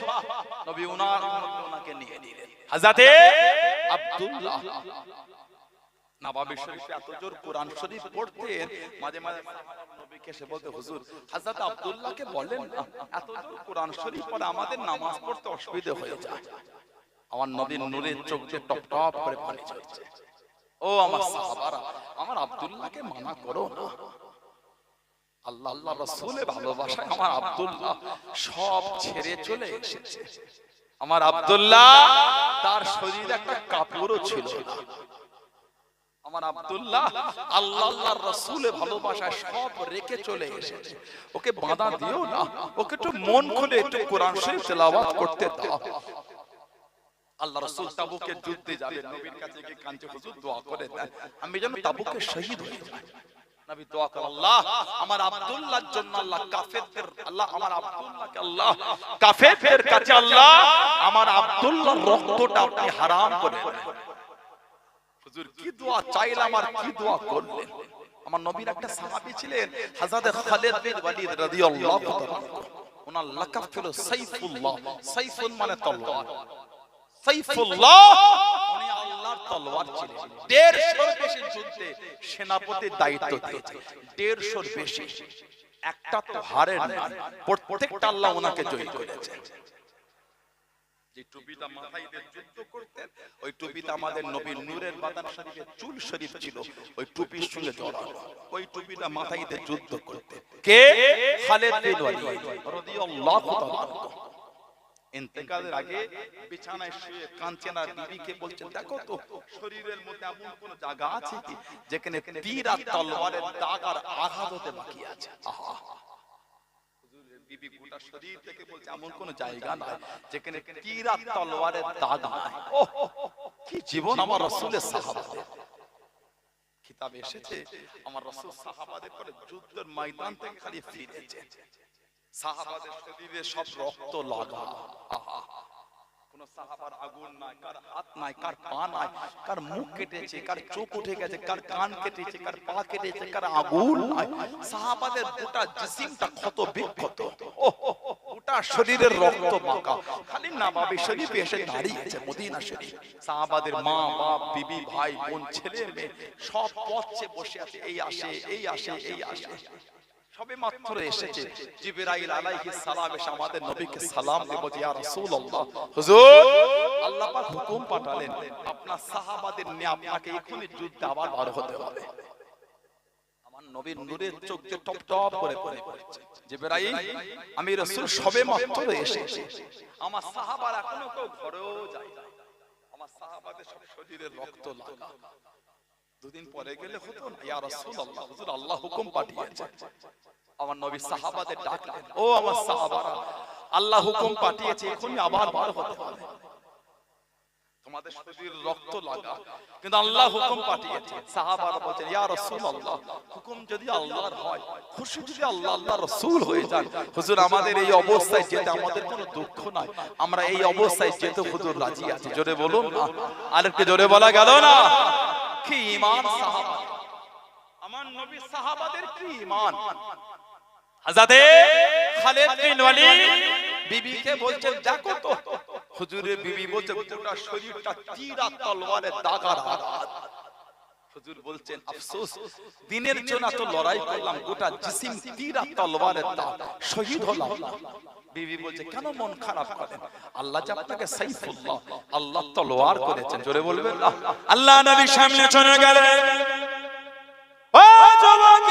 নবী ওনাকে নিয়ে নিলেন। হযরত আব্দুল্লাহ নববী শরীফে এত জোর কোরআন শরীফ পড়তেন, মাঝে মাঝে নবীকে এসে বলতে, হুজুর, হযরত আব্দুল্লাহকে বলেন না, এত জোর কোরআন শরীফ পড়ে আমাদের নামাজ পড়তে অসুবিধা হয়ে যায়। আমার নবীর নূরের চোখ দিয়ে টপ টপ করে পানি ঝরছে। ও আমার সাহাবারা, আমার আব্দুল্লাহকে মানা করো না। আল্লাহ আল্লাহ রাসূলের ভালোবাসায় আমার আব্দুল্লাহ সব ছেড়ে চলে এসেছে। আমার আব্দুল্লাহ, তার শরীরে একটা কাপড়ও ছিল না। আমার আব্দুল্লাহ আল্লাহ আল্লাহর রাসূলের ভালোবাসায় সব রেখে চলে এসেছে। ওকে বাধা দিও না, ওকে একটু মন খুলে একটু কোরআন শরীফ তেলাওয়াত করতে দাও। আল্লাহ রাসূল তাবুকে যুদ্ধে যাবেন, নবীর কাছে গিয়ে কাঁদছে, হুজুর দোয়া করে দেন আমি যেন তাবুকে শহীদ হয়ে যাই। নবী দোয়া করেন, আল্লাহ আমার আব্দুল্লাহর জন্য, আল্লাহ কাফেরদের, আল্লাহ আমার আব্দুল্লাহকে, আল্লাহ কাফেরদের কাছে, আল্লাহ আমার আব্দুল্লাহর রক্তটা আপনি হারাম করে দেন। হুজুর কি দোয়া চাইলাম আর কি দোয়া করলেন। আমার নবীর একটা সাহাবী ছিলেন হযরত খালিদ বিন ওয়ালিদ রাদিয়াল্লাহু তাআলা, ওনার লাকাব ছিল সাইফুল্লাহ। সাইফুন মানে তলোয়ার, সাইফুল্লাহ, উনি আল্লাহর তলোয়ার ছিলেন। 150 বেশি যুদ্ধে সেনাপতির দায়িত্ব দিয়েছেন, 150 বেশি, একটা তো হারেন না, প্রত্যেকটা আল্লাহ ওনাকে জয় করেছেন। যে টুপিটা মাথায় দিয়ে যুদ্ধ করতেন, ওই টুপিটা আমাদের নবীর নূরের বাদান শরীফে চুল শরীফ ছিল, ওই টুপির সঙ্গে জড়ানো, ওই টুপিটা মাথায় দিয়ে যুদ্ধ করতেন। কে? খালিদ বিন ওয়ালিদ রাদিয়াল্লাহু তাআলা। ইন্তেকালের আগে বিছানায় শুয়ে কাঁদছেন আর বিবিকে বলছেন, দেখো তো শরীরের মধ্যে এমন কোন জায়গা আছে কি যেখানে তীর আর তলোয়ারের দাগ আর আঘাত হতে বাকি আছে? আহা, বিবি গোটা শরীর থেকে বলছে এমন কোন জায়গা নাই যেখানে তীর আর তলোয়ারের দাগ নাই। ওহ, কি জীবন আমার রাসূলের সাহাবাদের। কিতাবে এসেছে আমার রাসূল সাহাবাদের পরে যুদ্ধের ময়দান থেকে খালি ফিরেছে, সাহাবাদের শরীরে সব রক্ত লাগা। আহা, কোন সাহাবার আগুন নাই, কার হাত নাই, কার পা নাই, কার মুখ কেটেছে, কার চোখ উঠে গেছে, কার কান কেটেছে, কার পা কেটেছে, কার আগুন নাই। সাহাবাদের গোটা জিসিমটা ক্ষত বিক্ষত, গোটা শরীরের রক্ত মাখা। খালি নববী শরীফে এসে দাঁড়িয়েছে মদিনা শরীফ, সাহাবাদের মা বাপ বিবি ভাই বোন ছেলে মেয়ে সব পথে বসে আছে, এই আসে এই আসে এই আসে। সবে মাত্র এসেছে জিবরাইল আলাইহিস সালাম এসে আমাদের নবীকে সালাম দিয়ে বলছে, ইয়া রাসূলুল্লাহ, হুজুর আল্লাহ পাক হুকুম পাঠালেন আপনার সাহাবাদের নিয়ে আপনাকে এখনই যুদ্ধে আবার বার হতে হবে। আমার নবীর নূরের চোখ দিয়ে টপ টপ করে পড়ে পড়ছে। জিবরাইল, আমি রাসূল সবে মাত্র এসেছি, আমার সাহাবারা এখনো কেউ ঘরেও যায় না, আমার সাহাবাদের সব শরীরে রক্ত লাগা। দুদিন পরে গেলে হতো না? ইয়া রাসূলুল্লাহ, হুজুর আল্লাহ হুকুম পাঠিয়েছে। আমার নবী সাহাবাদের ডাকলেন, ও আমার সাহাবারা, আল্লাহ হুকুম পাঠিয়েছে এখনই আবার বার হতে হবে, তোমাদের শরীর রক্ত লাগা, কিন্তু আল্লাহ হুকুম পাঠিয়েছে। সাহাবারা বলছেন, ইয়া রাসূলুল্লাহ, হুকুম যদি আল্লাহর হয়, খুশি যদি আল্লাহ আল্লাহর রাসূল হয়ে যান, হুজুর আমাদের এই অবস্থায় যেতে আমাদের কোনো দুঃখ নাই, আমরা এই অবস্থায় যেতে হুজুর রাজি আছি। জোরে বলুন না, আরেকটু জোরে বলা গেল না? কি ঈমান সাহাবা, আমার নবী সাহাবাদের কি ঈমান। হযরতে খালিদ বিন ওয়ালিদ বিবিকে বলছেন, দেখো তো, হুজুরের বিবি বলছে গোটা শরীরটা তীর আর তলোয়ারের দাগ আর আঘাত। হুজুর বলছেন, আফসোস, দিনের জন্য তো লড়াই করলাম, গোটা জিসিম তীর আর তলোয়ারের দাগ, শহীদ হলাম। বিবি বলছে, কেন মন খারাপ করেন? আল্লাহ যে আপনাকে সাইফুল্লাহ, আল্লাহ তলোয়ার করেছেন। জোরে বলবেন না? আল্লাহ নবী সামনে চলে গেলেন, ও যুবক,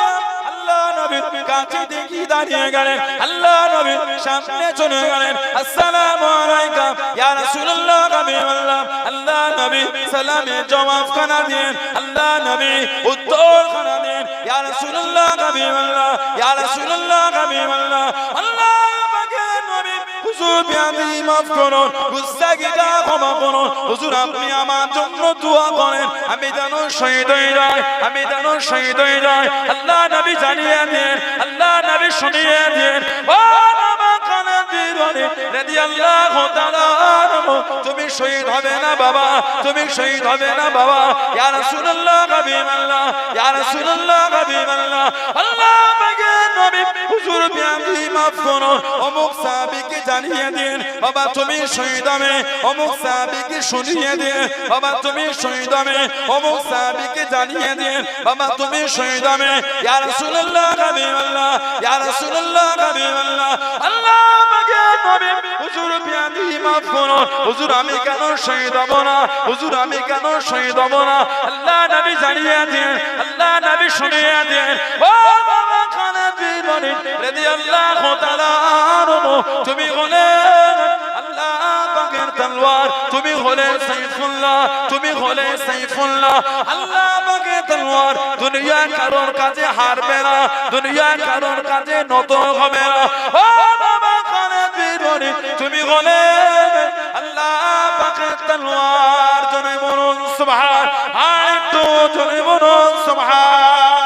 আল্লাহ নবীর কাছে দেখি দাঁড়িয়ে গেলেন, আল্লাহ নবীর সামনে চলে গেলেন, আসসালামু আলাইকা ইয়া রাসূলুল্লাহ, হাবিবাল্লাহ। আল্লাহ নবী সালামে জবাব খানা দেন, আল্লাহ নবী উত্তর খানা দেন, ইয়া রাসূলুল্লাহ, হাবিবাল্লাহ, ইয়া রাসূলুল্লাহ, হাবিবাল্লাহ। আল্লাহ পাকের নবী, হুজুর বিয়াদি মাফ করুন, গুস্তাখিটা ক্ষমা করুন, হুজুর আপনি আমার জন্য দোয়া করেন, আমি যেন শহীদ হয়ে যাই, আমি যেন শহীদ হয়ে যাই। আল্লাহ নবী জানিয়ে দেন, আল্লাহ নবী শুনিয়ে দেন, ও বাবা খালিদ বিন ওয়ালিদ রাদিয়াল্লাহু তাআলা আনহু, তুমি শহীদ হবে না বাবা, তুমি শহীদ হবে না বাবা। ইয়া রাসূলুল্লাহ, হাবিবাল্লাহ, ইয়া রাসূলুল্লাহ, হাবিবাল্লাহ। আল্লাহ পাকের নবী, হুজুর বিয়াদি মাফ করুন, অমুক সাহাবীকে জানিয়ে দিন বাবা তুমি শহীদ হবে, অমুক সাহাবীকে শুনিয়ে দিন বাবা তুমি শহীদ হবে, অমুক সাহাবীকে জানিয়ে দিন বাবা তুমি শহীদ হবে। ইয়া রাসূলুল্লাহ, হাবিবাল্লাহ, ইয়া রাসূলুল্লাহ, হাবিবাল্লাহ। আল্লাহ পাকের নবী, হুজুর বিয়াদি মাফ করুন, হুজুর আমি কেন শহীদ হব না, হুজুর আমি কেন শহীদ হব না? আল্লাহ নবী জানিয়ে দিন, আল্লাহ নবী শুনিয়ে দিন, ও বাবা খালিদ বিন ওয়ালিদ রাদিয়াল্লাহু তাআলা আনহু, তুমি হলেন আল্লাহ পাকের তলোয়ার, তুমি হলেন সাইফুল্লাহ, তুমি হলেন সাইফুল্লাহ। আল্লাহ পাকের তলোয়ার দুনিয়া কারোর কাছে হারবে না, দুনিয়া কারোর কাছে নত হবে না। ও বাবা খালিদ বিন ওয়ালিদ, তুমি হলেন আল্লাহ পাকের তলোয়ার। জোরে বলুন সুবহান, আর একটু জোরে বলুন সুবহান।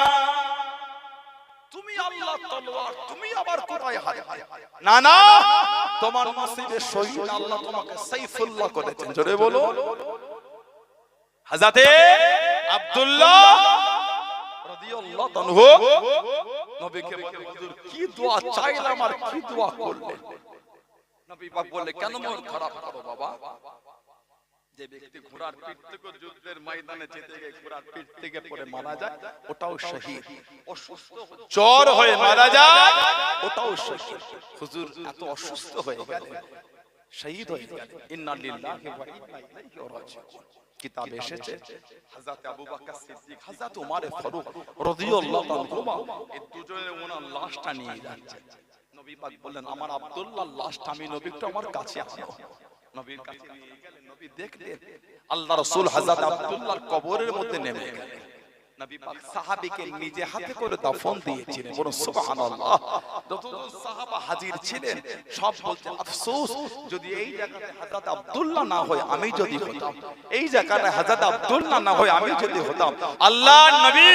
তুমি আল্লাহ তলোয়ার, তুমি আবার কোথায় হারবে? না না, তোমার নসিবে শহীদ, আল্লাহ তোমাকে সাইফুল্লাহ করেছেন। জোরে বলো। হযরতে আব্দুল্লাহ রাদিয়াল্লাহু আনহু নবীকে বলে, হুজুর কি দোয়া চাইলাম আর কি দোয়া করলেন? নবী পাক বলে, কেন মন খারাপ করো বাবা? যে ব্যক্তি ঘোড়ার পিঠ থেকে যুদ্ধের ময়দানে যেতে গিয়ে ঘোড়ার পিঠ থেকে পড়ে মারা যায়, ওটাও শহীদ। অসুস্থ জ্বর হয়ে মারা যায়, ওটাও শহীদ। হুজুর এত অসুস্থ হয়ে গেলেন, শহীদ হয়ে গেলেন। ইন্না লিল্লাহি ওয়া ইন্না ইলাইহি রাজিউন। কিতাবে এসেছে হযরত আবু বকর সিদ্দিক, হযরত ওমর ফারুক রাদিয়াল্লাহু আনহুমা এই দুজনে ওনার লাশটা নিয়ে যাচ্ছেন। নবী পাক বললেন, আমার আব্দুল্লাহর লাশটা আমি নবীকে আমার কাছে আনো। নবীর কাছে নিয়ে গেলেন। নবী দেখলেন আল্লাহ রাসূল হযরত আব্দুল্লাহর কবরের মধ্যে নেমে গেলেন। নবী পাক সাহাবীকে নিজে হাতে করে দাফন দিয়েছিলেন। বলুন সুবহানাল্লাহ। যতজন সাহাবা হাজির ছিলেন সব বলছেন, আফসোস যদি এই জায়গাতে হযরত আব্দুল্লাহ না হয় আমি যদি হতাম, এই জায়গাতে হযরত আব্দুল্লাহ না হয় আমি যদি হতাম, আল্লাহর নবী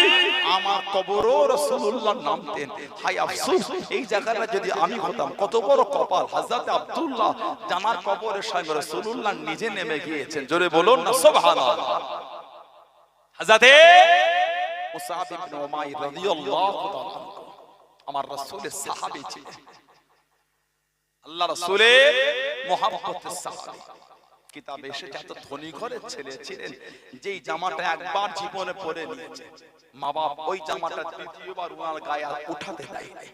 আমার কবরও রাসূলুল্লাহ নামতেন। হায় আফসোস এই জায়গাটা যদি আমি হতাম, কত বড় কপাল। হযরত আব্দুল্লাহ জানার কবরের সামনে রাসূলুল্লাহ নিজে নেমে গিয়েছেন। জোরে বলুন না সুবহানাল্লাহ। হযরতে মুসাব ইবনে উমাইর রাদিয়াল্লাহু তাআলা আমার রাসূলের সাহাবী ছিলেন, আল্লাহ রাসূলের মুহাব্বতের সাহাবী। কিতাবে এসেছে এত ধনী ঘরের ছেলে ছিলেন, যেই জামাটা একবার জীবনে পরে নিয়েছে, মা বাপ ওই জামাটা দ্বিতীয়বার ওনার গায়ে আর উঠাতে দেয়নি।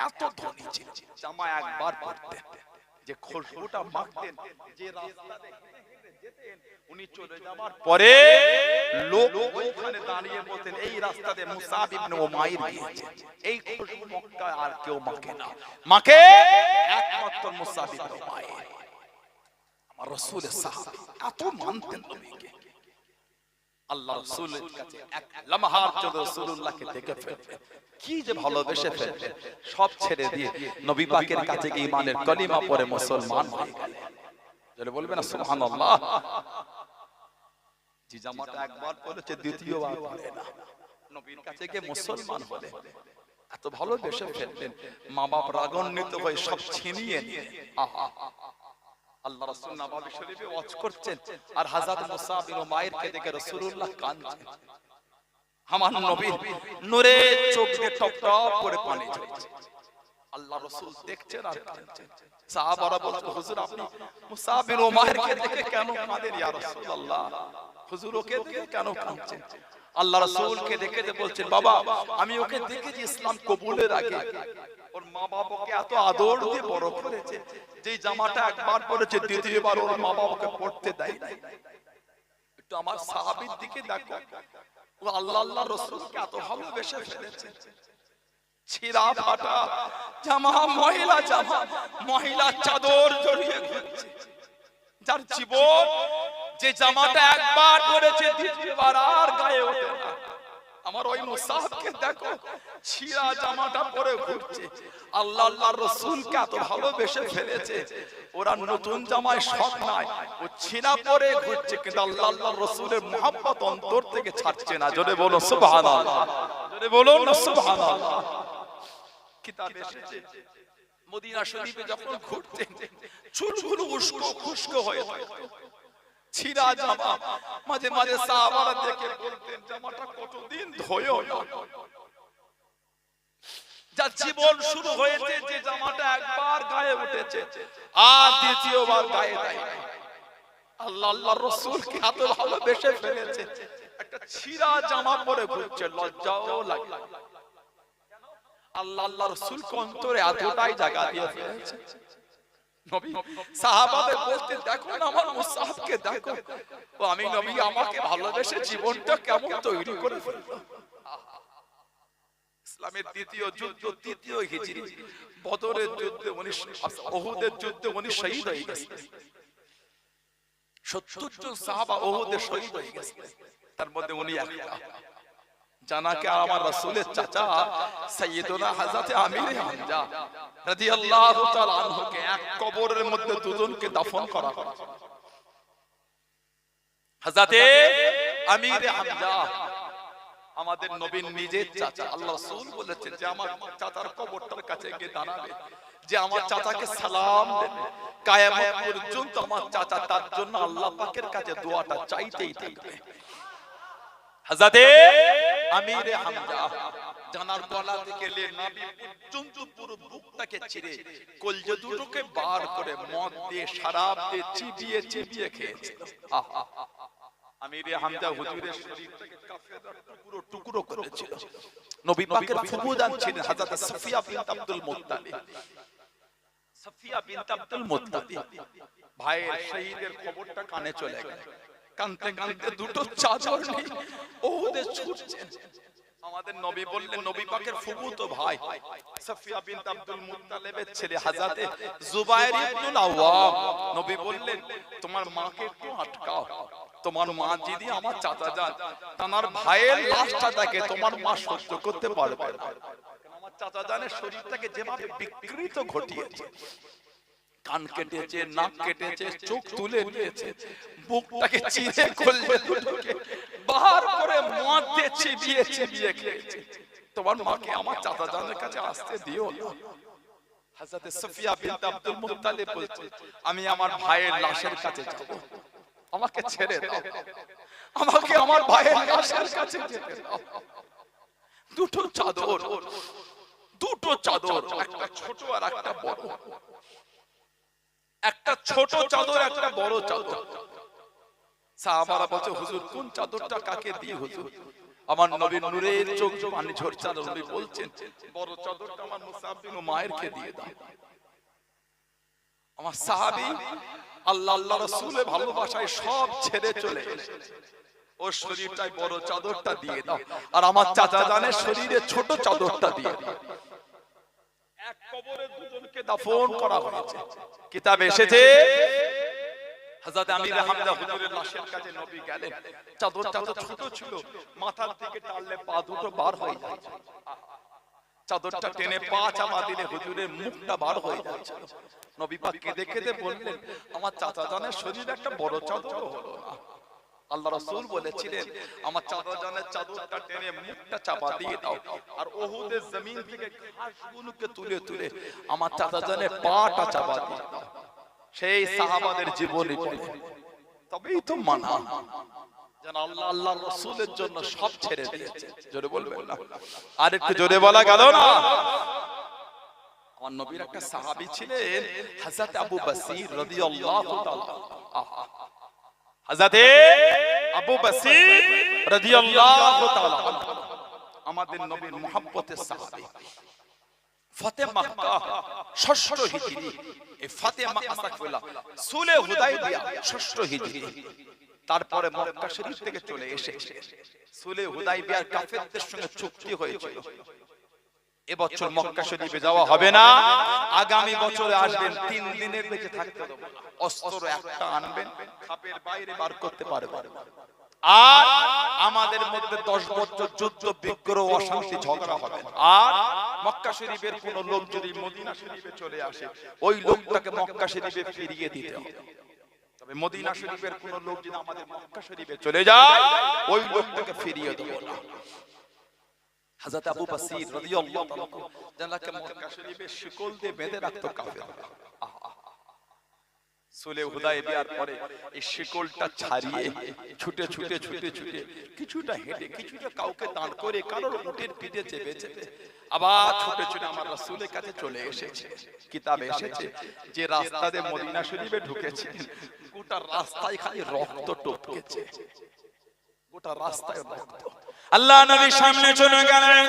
এত ধনী ছিলেন, জামা একবার পরতেন, যে খুশবুটা মাখতেন, যে রাস্তা যেতেন, উনি চলে যাবার পরে লোক ওইখানে দাঁড়িয়ে বলতেন, এই রাস্তাতে মুসাব ইবনে উমাইর গিয়েছে, এই খুশবু মক্কা আর কেউ মাখে না, মাখে একমাত্র মুসাব ইবনে উমাইর। আমার রাসূলের সাহাবী এত মানতেন নবীকে। আল্লাহ রাসূলের কাছে এক লমহার জন্য রাসূলুল্লাহকে দেখে ফেলতেন, কি যে ভালোবেসে ফেলতেন। সব ছেড়ে দিয়ে নবী পাকের কাছে গিয়ে ঈমানের কলিমা পড়ে মুসলমান হয়ে গেলেন। যারা বলবেন না সুবহানাল্লাহ। যে জামাটা একবার পরেছে দ্বিতীয়বার পরে না, নবীর কাছে গিয়ে মুসলমান হলে এত ভালোবেসে ফেলতেন। মা বাপ রাগান্বিত হয়ে সব ছিনিয়ে নিয়ে আল্লাহ রাসূল নববী শরীফে ওয়াজ করছেন, আর হযরত মুসাব ইবনে উমাইরকে দেখে রাসূলুল্লাহ কাঁদছেন। আমার নবীর নূরে চোখ দিয়ে টপ টপ করে পানি ঝরছে। আল্লাহ রাসূল দেখছেন আর কাঁদছেন। সাহাবারা বলছেন, হুজুর আপনি মুসাব ইবনে উমাইরকে দেখে কেন কাঁদেন ইয়া রাসূলুল্লাহ? হুজুর ওকে দেখে কেন কাঁদছেন? আল্লাহ রাসূলকে দেখে যে বলছেন, বাবা আমি ওকে দেখেছি ইসলাম কবুলের আগে ওর মা বাবাকে এত আদর দিয়ে বড় করেছে, যে জামাটা একবার পরেছে দ্বিতীয়বার ওর মা বাবাকে পরতে দেয় না। একটু আমার সাহাবীর দিকে দেখো, ও আল্লাহ রাসূলকে এত ভালোবেসে ফেলেছে। ছিঁড়া ফাটা জামা, মহিলা চাদর জড়িয়ে ঘুরছে, যার জীবন যে জামাটা একবার পরেছে দ্বিতীয়বার আর গায়ে ওঠে না। আমার ওই মুসাবকে দেখো, ছিঁড়া জামাটা পরে ঘুরছে। আল্লাহর রাসূলকে এত ভালোবেসে ফেলেছে, ওরা নতুন জামায় শখ নাই, ও ছিঁড়া পরে ঘুরছে, কিন্তু আল্লাহর রাসূলের মুহাব্বত অন্তর থেকে ছাড়ছে না। জোরে বলো সুবহানাল্লাহ, জোরে বলো না সুবহানাল্লাহ। কিতাবে এসেছে মদিনা শরীফে যখন ঘুরতেন, চুলগুলো উস্কো খুশকো হয়ে থাকতো, ছিঁড়া জামা। মাঝে মাঝে সাহাবারা দেখে বলতেন, জামাটা কতদিন ধোয়ো না। যার জীবন শুরু হয়েছে, যে জামাটা একবার গায়ে উঠেছে আর দ্বিতীয়বার গায়ে দেয় না। আল্লাহর রাসূলকে এত ভালোবেসে ফেলেছে, একটা ছিঁড়া জামা পরে ঘুরছে, লজ্জাও লাগে। আল্লাহর রাসূল অন্তরে এতটাই জায়গা দিয়ে ফেলেছে। নবী সাহাবাদের বলতে, দেখো না আমার মুসাবকে দেখো, ও আমি নবী আমাকে ভালোবেসে জীবনটা কেমন তৈরি করে ফেললো। ইসলামের দ্বিতীয় যুদ্ধ, তৃতীয় হিজরি, বদরের যুদ্ধে উনি, উহুদের যুদ্ধে উনি শহীদ হয়ে গেছেন। 70 জন সাহাবা উহুদে শহীদ হয়ে গেছেন, তার মধ্যে উনি একটা। জানাকে আমার রাসূলের চাচা সাইয়্যিদুনা হযরত আমির হামজা রাদিয়াল্লাহু তাআলা আনহুকে এক কবরের মধ্যে দুজনকে দাফন করা হয়। হযরত আমির হামজা আমাদের নবীর নিজের চাচা। আল্লাহ রাসূল বলেছেন যে আমার চাচার কবরটার কাছে গিয়ে দাঁড়াবে, যে আমার চাচাকে সালাম দেবে, কিয়ামত পর্যন্ত আমার চাচা তার জন্য আল্লাহ পাকের কাছে দোয়াটা চাইতেই থাকবে। হযরতে আমির হামজা জানার গলা থেকে নবী পর্যন্ত পুরো বুকটাকে ছিঁড়ে কলজে দুটোকে বার করে মদ দিয়ে শরাব দিয়ে চিবিয়ে চিবিয়ে খেয়েছে। আমির হামজা হুজুরের শরীরটাকে কাফেররা টুকরো টুকরো করেছিল। নবী পাকের ফুফুজান ছিলেন হযরত Safia বিনত Abdul Muttalib. Safia বিনত Abdul Muttalib ভাইয়ের শহীদের খবরটা কানে চলে গেল। কানতে কানতে দুটো চাদর নিয়ে ওহুদে ছুটছেন। আমাদের নবী বললেন, নবী পাকের ফুফুতো ভাই সাফিয়া বিনত আব্দুল মুত্তালিবের ছেলে হযরতে জুবাইর ইবনুল আওয়াম, নবী বললেন তোমার মাকে একটু আটকাও, তোমার মা যদি আমার চাচা যান তার ভাইয়ের লাশটা দেখে তোমার মা সহ্য করতে পারবে না। আমার চাচা জানের শরীরটাকে যেভাবে বিকৃত ঘটিয়েছে, কান কেটেছে, নাক কেটেছে, চোখ তুলে নিয়েছে, বুকটাকে চিরে কলজে দুটোকে বাহার করে মদ দিয়ে চিবিয়ে চিবিয়ে খেয়েছে, তোমার মাকে আমার চাচা জানের কাছে আসতে দিও না। হযরতে সাফিয়া বিনত আব্দুল মুত্তালিব বলছে, আমি আমার ভাইয়ের লাশের কাছে যাব, আমাকে ছেড়ে দাও, আমাকে আমার ভাইয়ের লাশের কাছে যেতে দাও। দুটো চাদর, দুটো চাদর, একটা ছোট আর একটা বড়, একটা ছোট চাদর একটা বড় চাদর। সাহাবারা বলছে, হুজুর কোন চাদরটা কাকে দিয়ে হুজুর? আমার নবীর নূরের চোখ পানি ঝরছে, নবী বলছেন বড় চাদরটা আমার মুসআব বিন উমাইরকে দিয়ে দাও। আমার সাহাবী আল্লাহ রাসূলের ভালোবাসায় সব ছেড়ে চলে এসেছে, ওর শরীরটাই বড় চাদরটা দিয়ে দাও, আর আমার চাচা জানের শরীরে ছোট চাদরটা দিয়ে দাও। এক কবরে দুজনকে দাফন করা হয়েছে। কিতাবে এসেছে হযরত আমির হামজা হুজুরের লাশের কাছে নবী গেলেন, চাদরটা তো ছোট ছিল, মাথার দিকে টানলে পা দুটো বার হয়ে যায়, চাদরটা টেনে পা চাপা দিলে হুজুরের মুখটা বার হয়ে যাচ্ছে। নবী পাক কেঁদে কেঁদে বললেন, আমার চাচা জানের শরীরে একটা বড় চাদর হলো না। আল্লাহ রাসূল বলেছিলেন, আমার চাচা জানের চাদরটা টেনে মুখটা চাপা দিয়ে দাও, আর উহুদের জমিন থেকে ঘাসগুলোকে তুলে তুলে আমার চাচা জানের পাটা চাপা দিয়ে দাও। সেই সাহাবাদের জীবনী পড়ে তবেই তো মানা, যেন আল্লাহ আল্লাহর রাসূলের জন্য সব ছেড়ে দিয়েছে। জোরে বলবেন না? আর একটু জোরে বলা গেল না? আমার নবীর একটা সাহাবী ছিলেন হযরত আবু বসীর রাদিয়াল্লাহু তাআলা। হযরতে আবু বসীর রাদিয়াল্লাহু তাআলা আমাদের নবীর মুহাব্বতের সাহাবী। ফতে মক্কা ৬ষ্ঠ হিজরি, এই ফতে আস্তাগফিরুল্লাহ সুলহ হুদায়বিয়া ৬ষ্ঠ হিজরি। তারপরে মক্কা শরীফ থেকে চলে এসেছে। সুলহ হুদায়বিয়ার কাফেরদের সঙ্গে চুক্তি হয়েছিল, এবছর মক্কা শরীফে যাওয়া হবে না, আগামী বছরে আসবেন, ৩ দিনের বেঁচে থাকতে দেব না, অস্ত্র একটা আনবেন, খাপের বাইরে বার করতে পারবেন, আর আমাদের মধ্যে ১০ বছর যুদ্ধ বিগ্রহ অশান্তি ঝগড়া হবে। আর মক্কা শরীফের কোন লোক যদি মদিনা শরীফে চলে আসে, ওই লোকটাকে মক্কা শরীফে ফিরিয়ে দিতে হবে। তবে মদিনা শরীফের কোন লোক যদি আমাদের মক্কা শরীফে চলে যায়, ওই লোকটাকে ফিরিয়ে দেব না। হযরত আবু বসীর রাদিয়াল্লাহু তাআলা যাকে মক্কা শরীফে শিকল দিয়ে বেঁধে রাখতো কাফেররা, সুলহ হুদায়বিয়ার পরে এই শিকলটা ছাড়িয়ে ছুটে ছুটে ছুটে ছুটে কিছুটা হেঁটে, কিছুটা কাউকে দাঁড় করে, কারোর উটের পিঠে চেপে চেপে আবার ছুটে ছুটে আমার রাসূলের কাছে চলে এসেছে। কিতাবে এসেছে যে রাস্তা দিয়ে মদিনা শরীফে ঢুকেছে, গোটা রাস্তায় খালি রক্ত টপকেছে, গোটা রাস্তায় রক্ত। আল্লাহ নবী সামনে চলে গেলেন।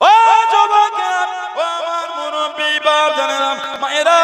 ও যুবকেরা, ও আমার মুরব্বি বাবারা, মায়েরা,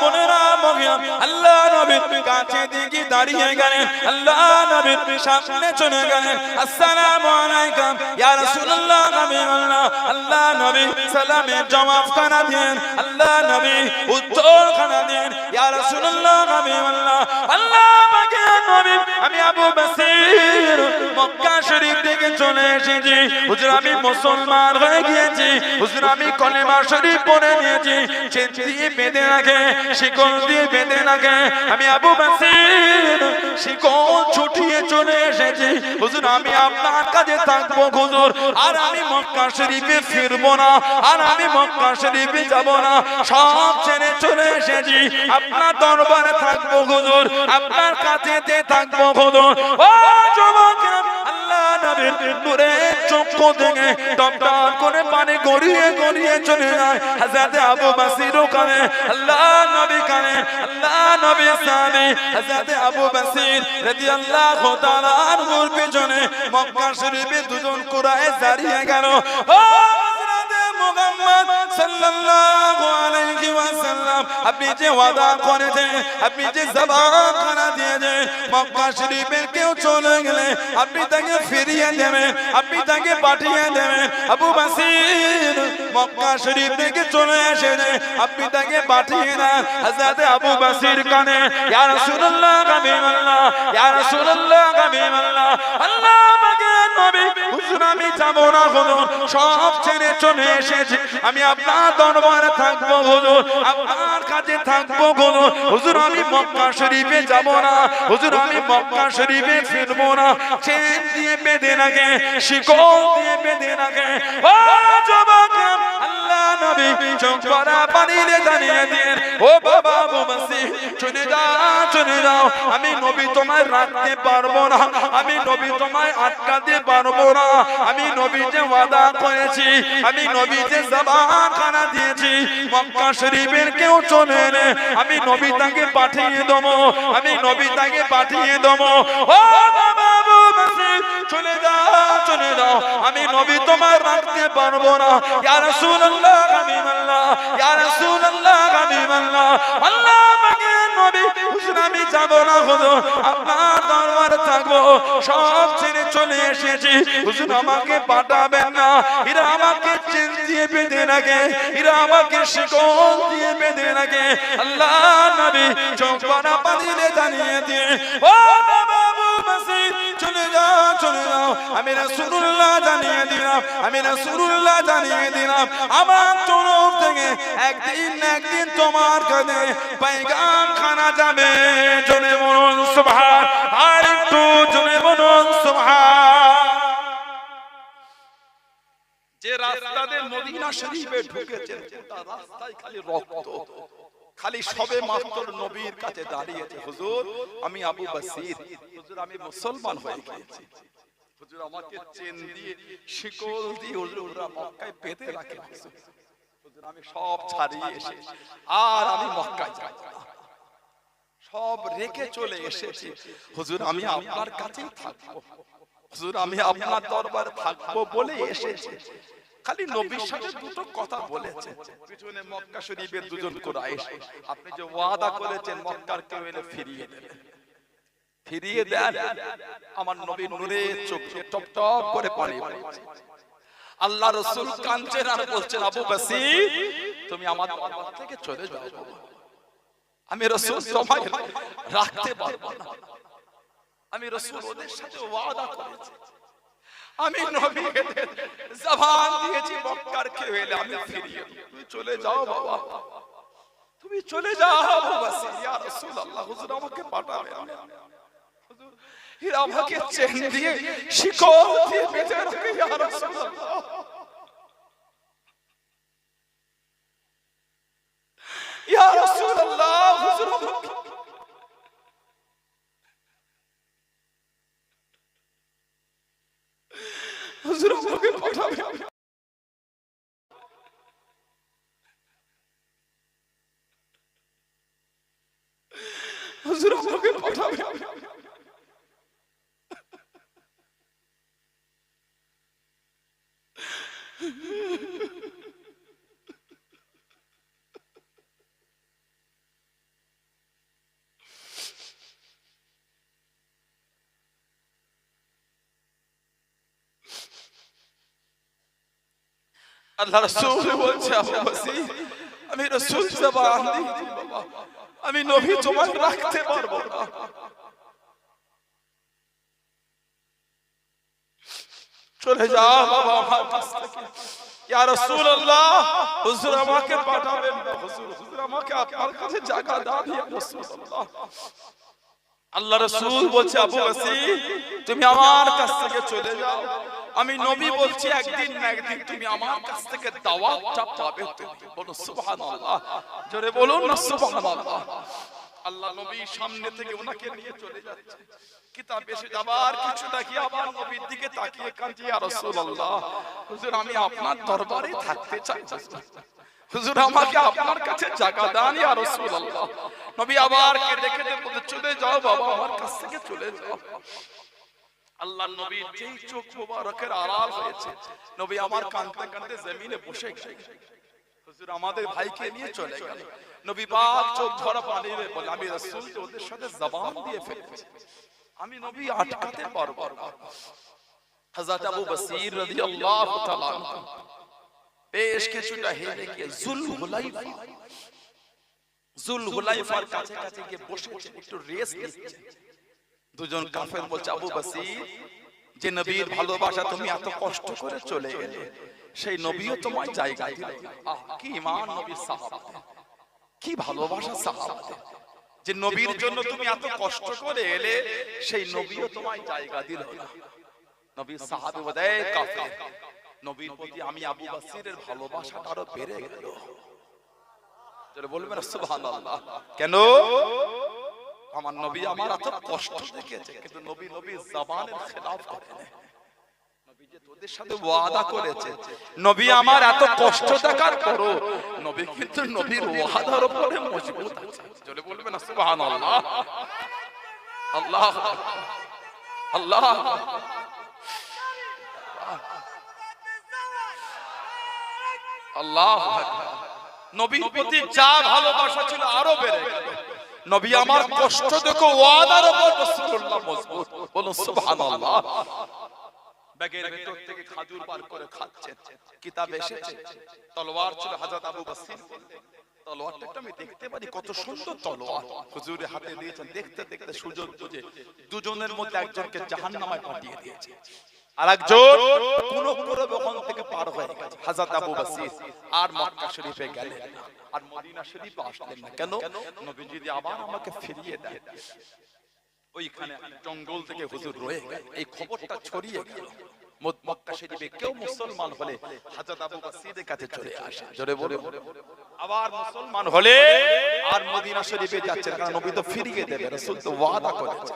বোনেরা, মহিলা, আল্লাহ নবীর কাছে দিকে দাঁড়িয়ে গেলেন, আল্লাহ নবীর সামনে চলে গেলেন। আসসালামু আলাইকুম ইয়া রাসূলুল্লাহ, নবী আল্লাহ। আল্লাহ নবী সালামের জবাব খানা দেন, আল্লাহ নবী উত্তর খানা দেন, ইয়া রাসূলুল্লাহ, নবী আল্লাহ। আল্লাহ পাকের নবী, আমি আবু বসীর মক্কা শরীফ থেকে চলে এসেছি, হুজুর আমি মুসলমান হয়ে গিয়েছি, হুজুর আমি কলেমা শরীফ পড়ে নিয়েছি, চেন দিয়ে বেঁধে রাখে, শিকল দিয়ে বেঁধে রাখে, আমি আবু বসীর শিকল ছুটিয়ে চলে এসেছি, হুজুর আমি আপনার কাছে থাকবো হুজুর, আর আমি মক্কা শরীফে ফিরবো না, আর আমি মক্কা শরীফে যাব না, সব ছেড়ে চলে এসেছি, আপনার দরবারে থাকবো হুজুর, আপনার কাছে থাকবো হুজুর। ও যুবকেরা, আল্লাহ নবীর নূরের চক্ষু থেকে টপটপ করে পানি গড়িয়ে গড়িয়ে চলে যায়। হযরত আবু বসীর কানে, আল্লাহ নবী কানে, আল্লাহ নবী সাহাবী হযরত আবু বসীর রাদিয়াল্লাহু তাআলা আনহুর পেছনে মক্কা শরীফে দুজন কুরাইশ দাঁড়িয়ে গেল। ও হযরত মুহাম্মদ সাল্লাল্লাহু আলাইহি ওয়াসাল্লাম আপনি যে ওয়াদা করেছেন, আপনি যে জবানখানা দিয়েছেন, মক্কা শরীফের কেউ চলে গেলে আপনি তাকে ফিরিয়ে দেবেন, আপনি তাকে পাঠিয়ে দেবেন। আবু বাসির মক্কা শরীফ থেকে চলে এসেছে, আপনি তাকে পাঠিয়ে দেন। হযরত আবু বাসির কানে ইয়া রাসূলুল্লাহ হাবিবাল্লাহ, ইয়া রাসূলুল্লাহ হাবিবাল্লাহ, আল্লাহ পাকের নবী হুজুর আমি যাব না হুজুর, সব ছেড়ে চলে এসেছি, আমি আপনার দরবারে থাকবো হুজুর, আপনার কাছে থাকবো হুজুর। হুজুর আমি মক্কা শরীফে যাব না হুজুর, আমি মক্কা শরীফে ফিরবো না। চেন দিয়ে বেঁধে রাখে, শিকল দিয়ে বেঁধে রাখে। ও যুবক আল্লাহ নবী চোখ ভরা পানি দিয়ে জানিয়ে দিন, ও বাবা আবু বাসির চলে যাও, চলে যাও, আমি নবী তোমায় রাখতে পারবো না, আমি নবী তোমায় আটকাতে পারবো না। আমি নবী যে ওয়াদা করেছি, আমি নবী যে জবানখানা দিয়েছি, মক্কা শরীফের কেউ চলে এলে আমি নবী তাকে পাঠিয়ে দেবো, আমি নবী তাকে পাঠিয়ে দেবো। ও বাবা আবু বাসির চলে যাও, চলে যাও, আমি নবী তোমায় রাখতে পারবো না। ইয়া রাসূলুল্লাহ হাবিবাল্লাহ, ইয়া রাসূলুল্লাহ হাবিবাল্লাহ, আল্লাহ পাকের নবী হুজুর আমি যাব না হুজুর, আপনার দরবারে থাকবো, সব ছেড়ে চলে এসেছি হুজুর, আমাকে পাঠাবেন না। এরা আমাকে চেন দিয়ে বেঁধে রাখে, এরা আমাকে শিকল দিয়ে বেঁধে রাখে। আল্লাহ নবী চোখ ভরা পানি দিয়ে জানিয়ে দিয়ে, ও বাবা আবু বাসির চলে যাও, চলে যাও, আমি রাসূলুল্লাহ জানিয়ে দিলাম, আমি রাসূলুল্লাহ জানিয়ে দিলাম, আমার তরফ থেকে একদিন না একদিন তোমার কাছে পয়গাম খানা যাবে। জোরে বলুন সুবহান, আর একটু জোরে বলুন সুবহান। যে রাস্তা দিয়ে মদিনা শরীফে ঢুকেছেন তার রাস্তায় খালি রক্ত, খালি সবে মাত্র নবীর কাছে দাঁড়িয়েছে, হুজুর আমি আবু বাসির, হুজুর আমি মুসলমান হয়ে গেছি, হুজুর আমাকে চেন দিয়ে শিকল দিয়ে হুজুর মক্কায় বেঁধে রাখে, হুজুর আমি সব ছাড়িয়ে এসে আর আমি মক্কায় যাব না, সব রেখে চলে এসেছি, হুজুর আমি আপনার কাছেই থাকবো, হুজুর আমি আপনার দরবারে থাকবো বলে এসেছি। খালি নবীর সাথে দুটো কথা বলেছে, পিছনে মক্কা শরীফের দুজন কুরাইশ, আপনি যে ওয়াদা করেছেন মক্কার কেউ এলে ফিরিয়ে দেবেন, ফিরিয়ে দেন। আমার নবী নূরের চোখে টপ টপ করে পানি পড়ছে। আল্লাহ রাসূল কাঁদছেন আর বলছেন, আবু বাসির তুমি আমার দরবার থেকে চলে যাও, আমি রাসূল তোমায় রাখতে পারবো না, আমি রাসূল ওদের সাথে ওয়াদা করেছি, আমি নবী জবান দিয়েছি মক্কার কেউ এলে আমি ফিরিয়ে, তুমি চলে যাও বাবা, তুমি চলে যাও আবু বাসির, ইয়া রাসূলুল্লাহ হুজুর আমাকে পাঠাবেন না, হুজুর এরা আমাকে চেন দিয়ে শিকল দিয়ে বেঁধে রাখে, ইয়া রাসূলুল্লাহ, ইয়া রাসূলুল্লাহ হুজুর আমাকে হুজুর আমাকে পাঠাবেন, হুজুর আমাকে পাঠাবেন, আল্লাহ রাসূল বলছে, আবু বাসির আমি রাসূল জবান দিয়েছি বাবা, আমি নবী তোমায় রাখতে পারবো না, চলে যাও বাবা আমার কাছ থেকে, ইয়া রাসূলুল্লাহ হুজুর আমাকে পাঠাবেন না, হুজুর হুজুর আমাকে আপনার কাছে জায়গা দাও, ইয়া রাসূলুল্লাহ। আল্লাহ রাসূল বলছে, আবু বাসির তুমি আমার কাছ থেকে চলে যাও, আমি নবী বলছি একদিন না একদিন তুমি আমার কাছ থেকে দাওয়াতটা পাবে, তুমি বলো সুবহানাল্লাহ, জোরে বলুন না সুবহানাল্লাহ। আল্লাহ নবী সামনে থেকে ওনাকে নিয়ে চলে যাচ্ছে, কিতাব এসে যাবার কিছু দেখি আবার নবীর দিকে তাকিয়ে কাঁদছে, ইয়া রাসূলুল্লাহ হুজুর আমি আপনার দরবারে থাকতে চাই, হুজুর আমাকে আপনার কাছে জায়গা দেন ইয়া রাসূলুল্লাহ। নবী আবার কেঁদে কেঁদে বলে, চলে যাও বাবা আমার কাছ থেকে চলে যাও। আল্লাহ নবীর যেই চোখ মোবারকের আড়াল হয়েছে, নবী আমার কাঁদতে কাঁদতে জমিনে বসে গেলেন। হুজুর আমাদের ভাইকে নিয়ে চলে গেল। নবী পাক চোখ ভরা পানি দিয়ে বলে, আমি রাসূল ওদের সাথে জবান দিয়ে ফেলেছি, আমি নবী আটকাতে পারবো না। হযরত আবু বসির রাদিয়াল্লাহু তাআলা বেশ কিছুটা হেলে গিয়ে জুলহুলাইফার কাছে কাছে গিয়ে বসেছে, একটু রেস্ট নিচ্ছে। দুজন কাফের বলছে, আবু বসির, যে নবীর ভালোবাসা তুমি এত কষ্ট করে চলে এলে, সেই নবীও তোমায় জায়গা দিল। আহ, কি ঈমান নবীর সাহাবাতে, কি ভালোবাসা সাহাবাতে, যে নবীর জন্য তুমি এত কষ্ট করে এলে, সেই নবীও তোমায় জায়গা দিল না। নবীর সাহাবী বলে, কাফের, নবীর প্রতি আমি আবু বসিরের ভালোবাসাটা আরো বেড়ে গেল। যারা বলবেন সুবহানাল্লাহ। কেন? আমার নবী আমার এত কষ্ট দেখেছে, কিন্তু নবী নবীর জবানের খেলাফ করেনি। নবী যে তোদের সাথে ওয়াদা করেছে, নবী আমার এত কষ্ট দেখার পরও নবী কিন্তু নবীর ওয়াদার উপরে মজবুত আছে। যারা বলবেন সুবহানাল্লাহ। আল্লাহ আল্লাহ আল্লাহ। নবীর প্রতি যা ভালোবাসা ছিল আরো বেড়ে গেল। নবী আমার কষ্ট দেখো ওয়াদার উপর রাসূলুল্লাহ মজবুত। বলুন সুবহানাল্লাহ। ব্যাগের ভিতর থেকে খেজুর বার করে খাচ্ছেন, কিতাব এসেছে, তলোয়ার ছিল। হযরত আবু বসির বললেন, তলোয়ারটা একটু আমি দেখতে পারি, কত সুন্দর তলোয়ার। হুজুরের হাতে দিয়েছেন, দেখতে দেখতে সুযোগ বুঝে দুজনের মধ্যে একজনকে জাহান্নামে পাঠিয়ে দিয়েছে, আরেকজন কোন করে ওখান থেকে পার হয়ে গেছে। হযরত আবু বসির আর মক্কা শরীফে গেলেন না, আর মদিনা শরীফে আসলেন না। কেন? নবী যদি আবার আমাকে ফিরিয়ে দেয়। ওইখানে জঙ্গল থেকে হুজুর রয়ে গেল, এই খবরটা ছড়িয়ে গেল। মক্কা শরীফে কেউ মুসলমান হলে হযরত আবু বসিরের কাছে চলে আসে। জোরে বলে, আবার মুসলমান হলে আর মদিনা শরীফে যাচ্ছেন, কারণ নবী তো ফিরিয়ে দেবে, রাসূল তো ওয়াদা করেছে।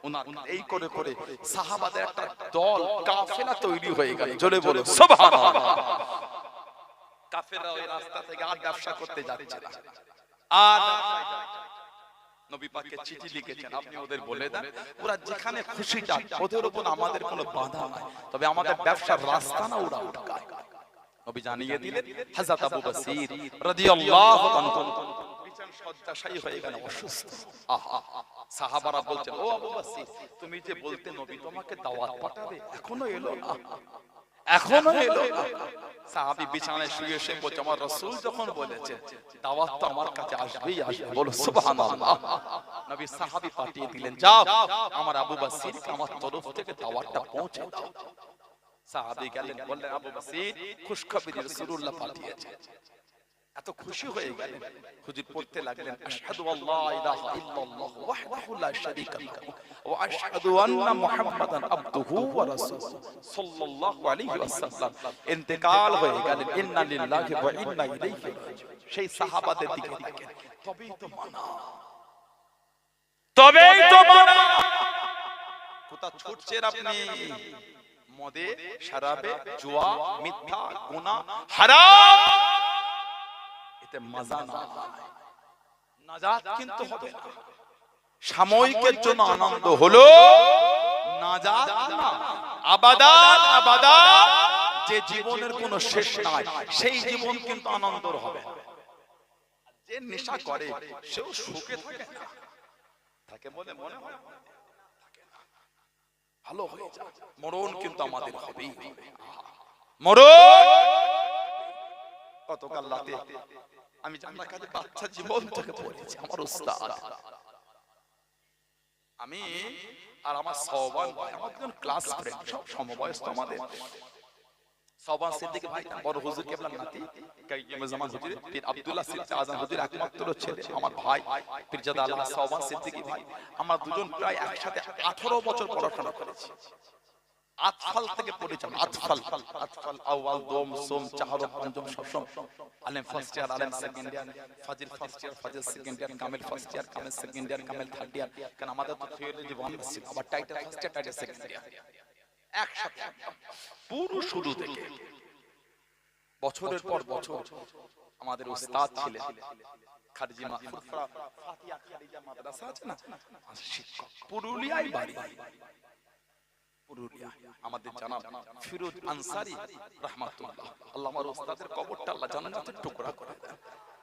উনার এই করে করে সাহাবাদের একটা দল, কাফেলা তৈরি হয়ে গেল। জোরে বলে সুবহানাল্লাহ। কাফেররা ওই রাস্তা থেকে আর ব্যবসা করতে যাচ্ছে না, আর নবী পাককে চিঠি লিখেছেন, আপনি ওদের বলে দেন ওরা যেখানে খুশি যাক, ওদের উপর আমাদের কোনো বাধা নাই, তবে আমাদের ব্যবসার রাস্তা না ওরা আটকায়। নবী জানিয়ে দিলেন। হযরত আবু বসির রাদিয়াল্লাহু আনহু বিছান শয্যাশায়ী হয়ে গেল, অসুস্থ। আহা, সাহাবারা বলছেন, ও আবু বসির, তুমি যে বলতে নবী তোমাকে দাওয়াত পাঠাবে, এখনো এলো না, এখনো এলো না। সাহাবী বিছানায় শুয়ে শুয়ে বলছে, আমার রাসূল যখন বলেছে দাওয়াত তো আমার কাছে আসবেই আসবে। বলো সুবহানাল্লাহ। নবী সাহাবী পাঠিয়ে দিলেন, যাও আমার আবু বসিরকে আমার তরফ থেকে দাওয়াতটা পৌঁছে দাও। সাহাবী গেলেন, বললেন, আবু বসির, খুশখবরি রাসূলুল্লাহ পাঠিয়েছে। এত খুশি হয়ে গেলেন, হুজুর পড়তে লাগলেন, আশহাদু আল্লা ইলাহা ইল্লাল্লাহু ওয়াহদাহু লা শারীকা লাহু ওয়া আশহাদু আন্না মুহাম্মাদান আবদুহু ওয়া রাসূলুহু সাল্লাল্লাহু আলাইহি ওয়াসাল্লাম। ইন্তেকাল হয়ে গেলেন। ইন্না লিল্লাহি ওয়া ইন্না ইলাইহি রাজিউন। সেই সাহাবাদের দিকে দেখেন, তবেই তো মানা, তবেই তো মানা। কোথা ছুটছেন আপনি? মদে, শরাবে, জুয়া, মিথ্যা, গুনাহ, হারাম, এতে মজা না, নাজাত কিন্তু হবে না। সাময়িকের জন্য আনন্দ হলো, নাজাত না। আবাদান আবাদান, যে জীবনের কোনো শেষ নাই, সেই জীবন কিন্তু আনন্দর হবে না। যে নেশা করে সেও সুখে থাকে না, থাকে বলে মনে হয় থাকে না, ভালো হয়ে যায়। মরণ কিন্তু আমাদের হবেই হবে, মরণ। গতকাল রাতে আমি জান্নার কাছে বাচ্চা জীবন থেকে পড়েছি, আমার উস্তাদ, আমি আর আমার সওবান ভাই, আমার দুজন ক্লাস ফ্রেন্ড, সব সমবয়স্ক আমাদের। সওবান সিদ্দিক ভাই বড় হুজুর কেবলার নাতি, কাইয়ুম জামান হুজুর, পীর আব্দুল্লাহ সিদ্দিক আযম হুজুর একমাত্র ছেলে, আমার ভাই পীরজাদা আল্লাহ সওবান সিদ্দিক ভাই। আমরা দুজন প্রায় একসাথে 18 বছর পড়াশোনা করেছি। আতফাল থেকে পড়েছি, আতফাল, আতফাল আউয়াল, দম, সোম, চাহর, পঞ্চম, সপ্তম, আলেম ফার্স্ট ইয়ার, আলেম সেকেন্ড ইয়ার, ফাজিল ফার্স্ট ইয়ার, ফাজিল সেকেন্ড ইয়ার, কামেল ফার্স্ট ইয়ার, কামেল সেকেন্ড ইয়ার, কামেল থার্ড ইয়ার। কারণ আমাদের তো থিওলজি ওয়ান ছিল, আবার title first year, title second year, একসাথে পুরো শুরু থেকে বছরের পর বছর। আমাদের উস্তাদ ছিলেন খারিজি মাহফুজরা, ফাতিহা খারিজা মাদ্রাসা আছে না, শিক্ষক, পুরুলিয়ায় বাড়ি। পুরুলিয়া আমাদের জানাব ফিরোজ আনসারী রাহমাতুল্লাহ, আল্লাহ আমার ওস্তাদের কবরটা আল্লাহ জান্নাতের টুকরা করে দেন,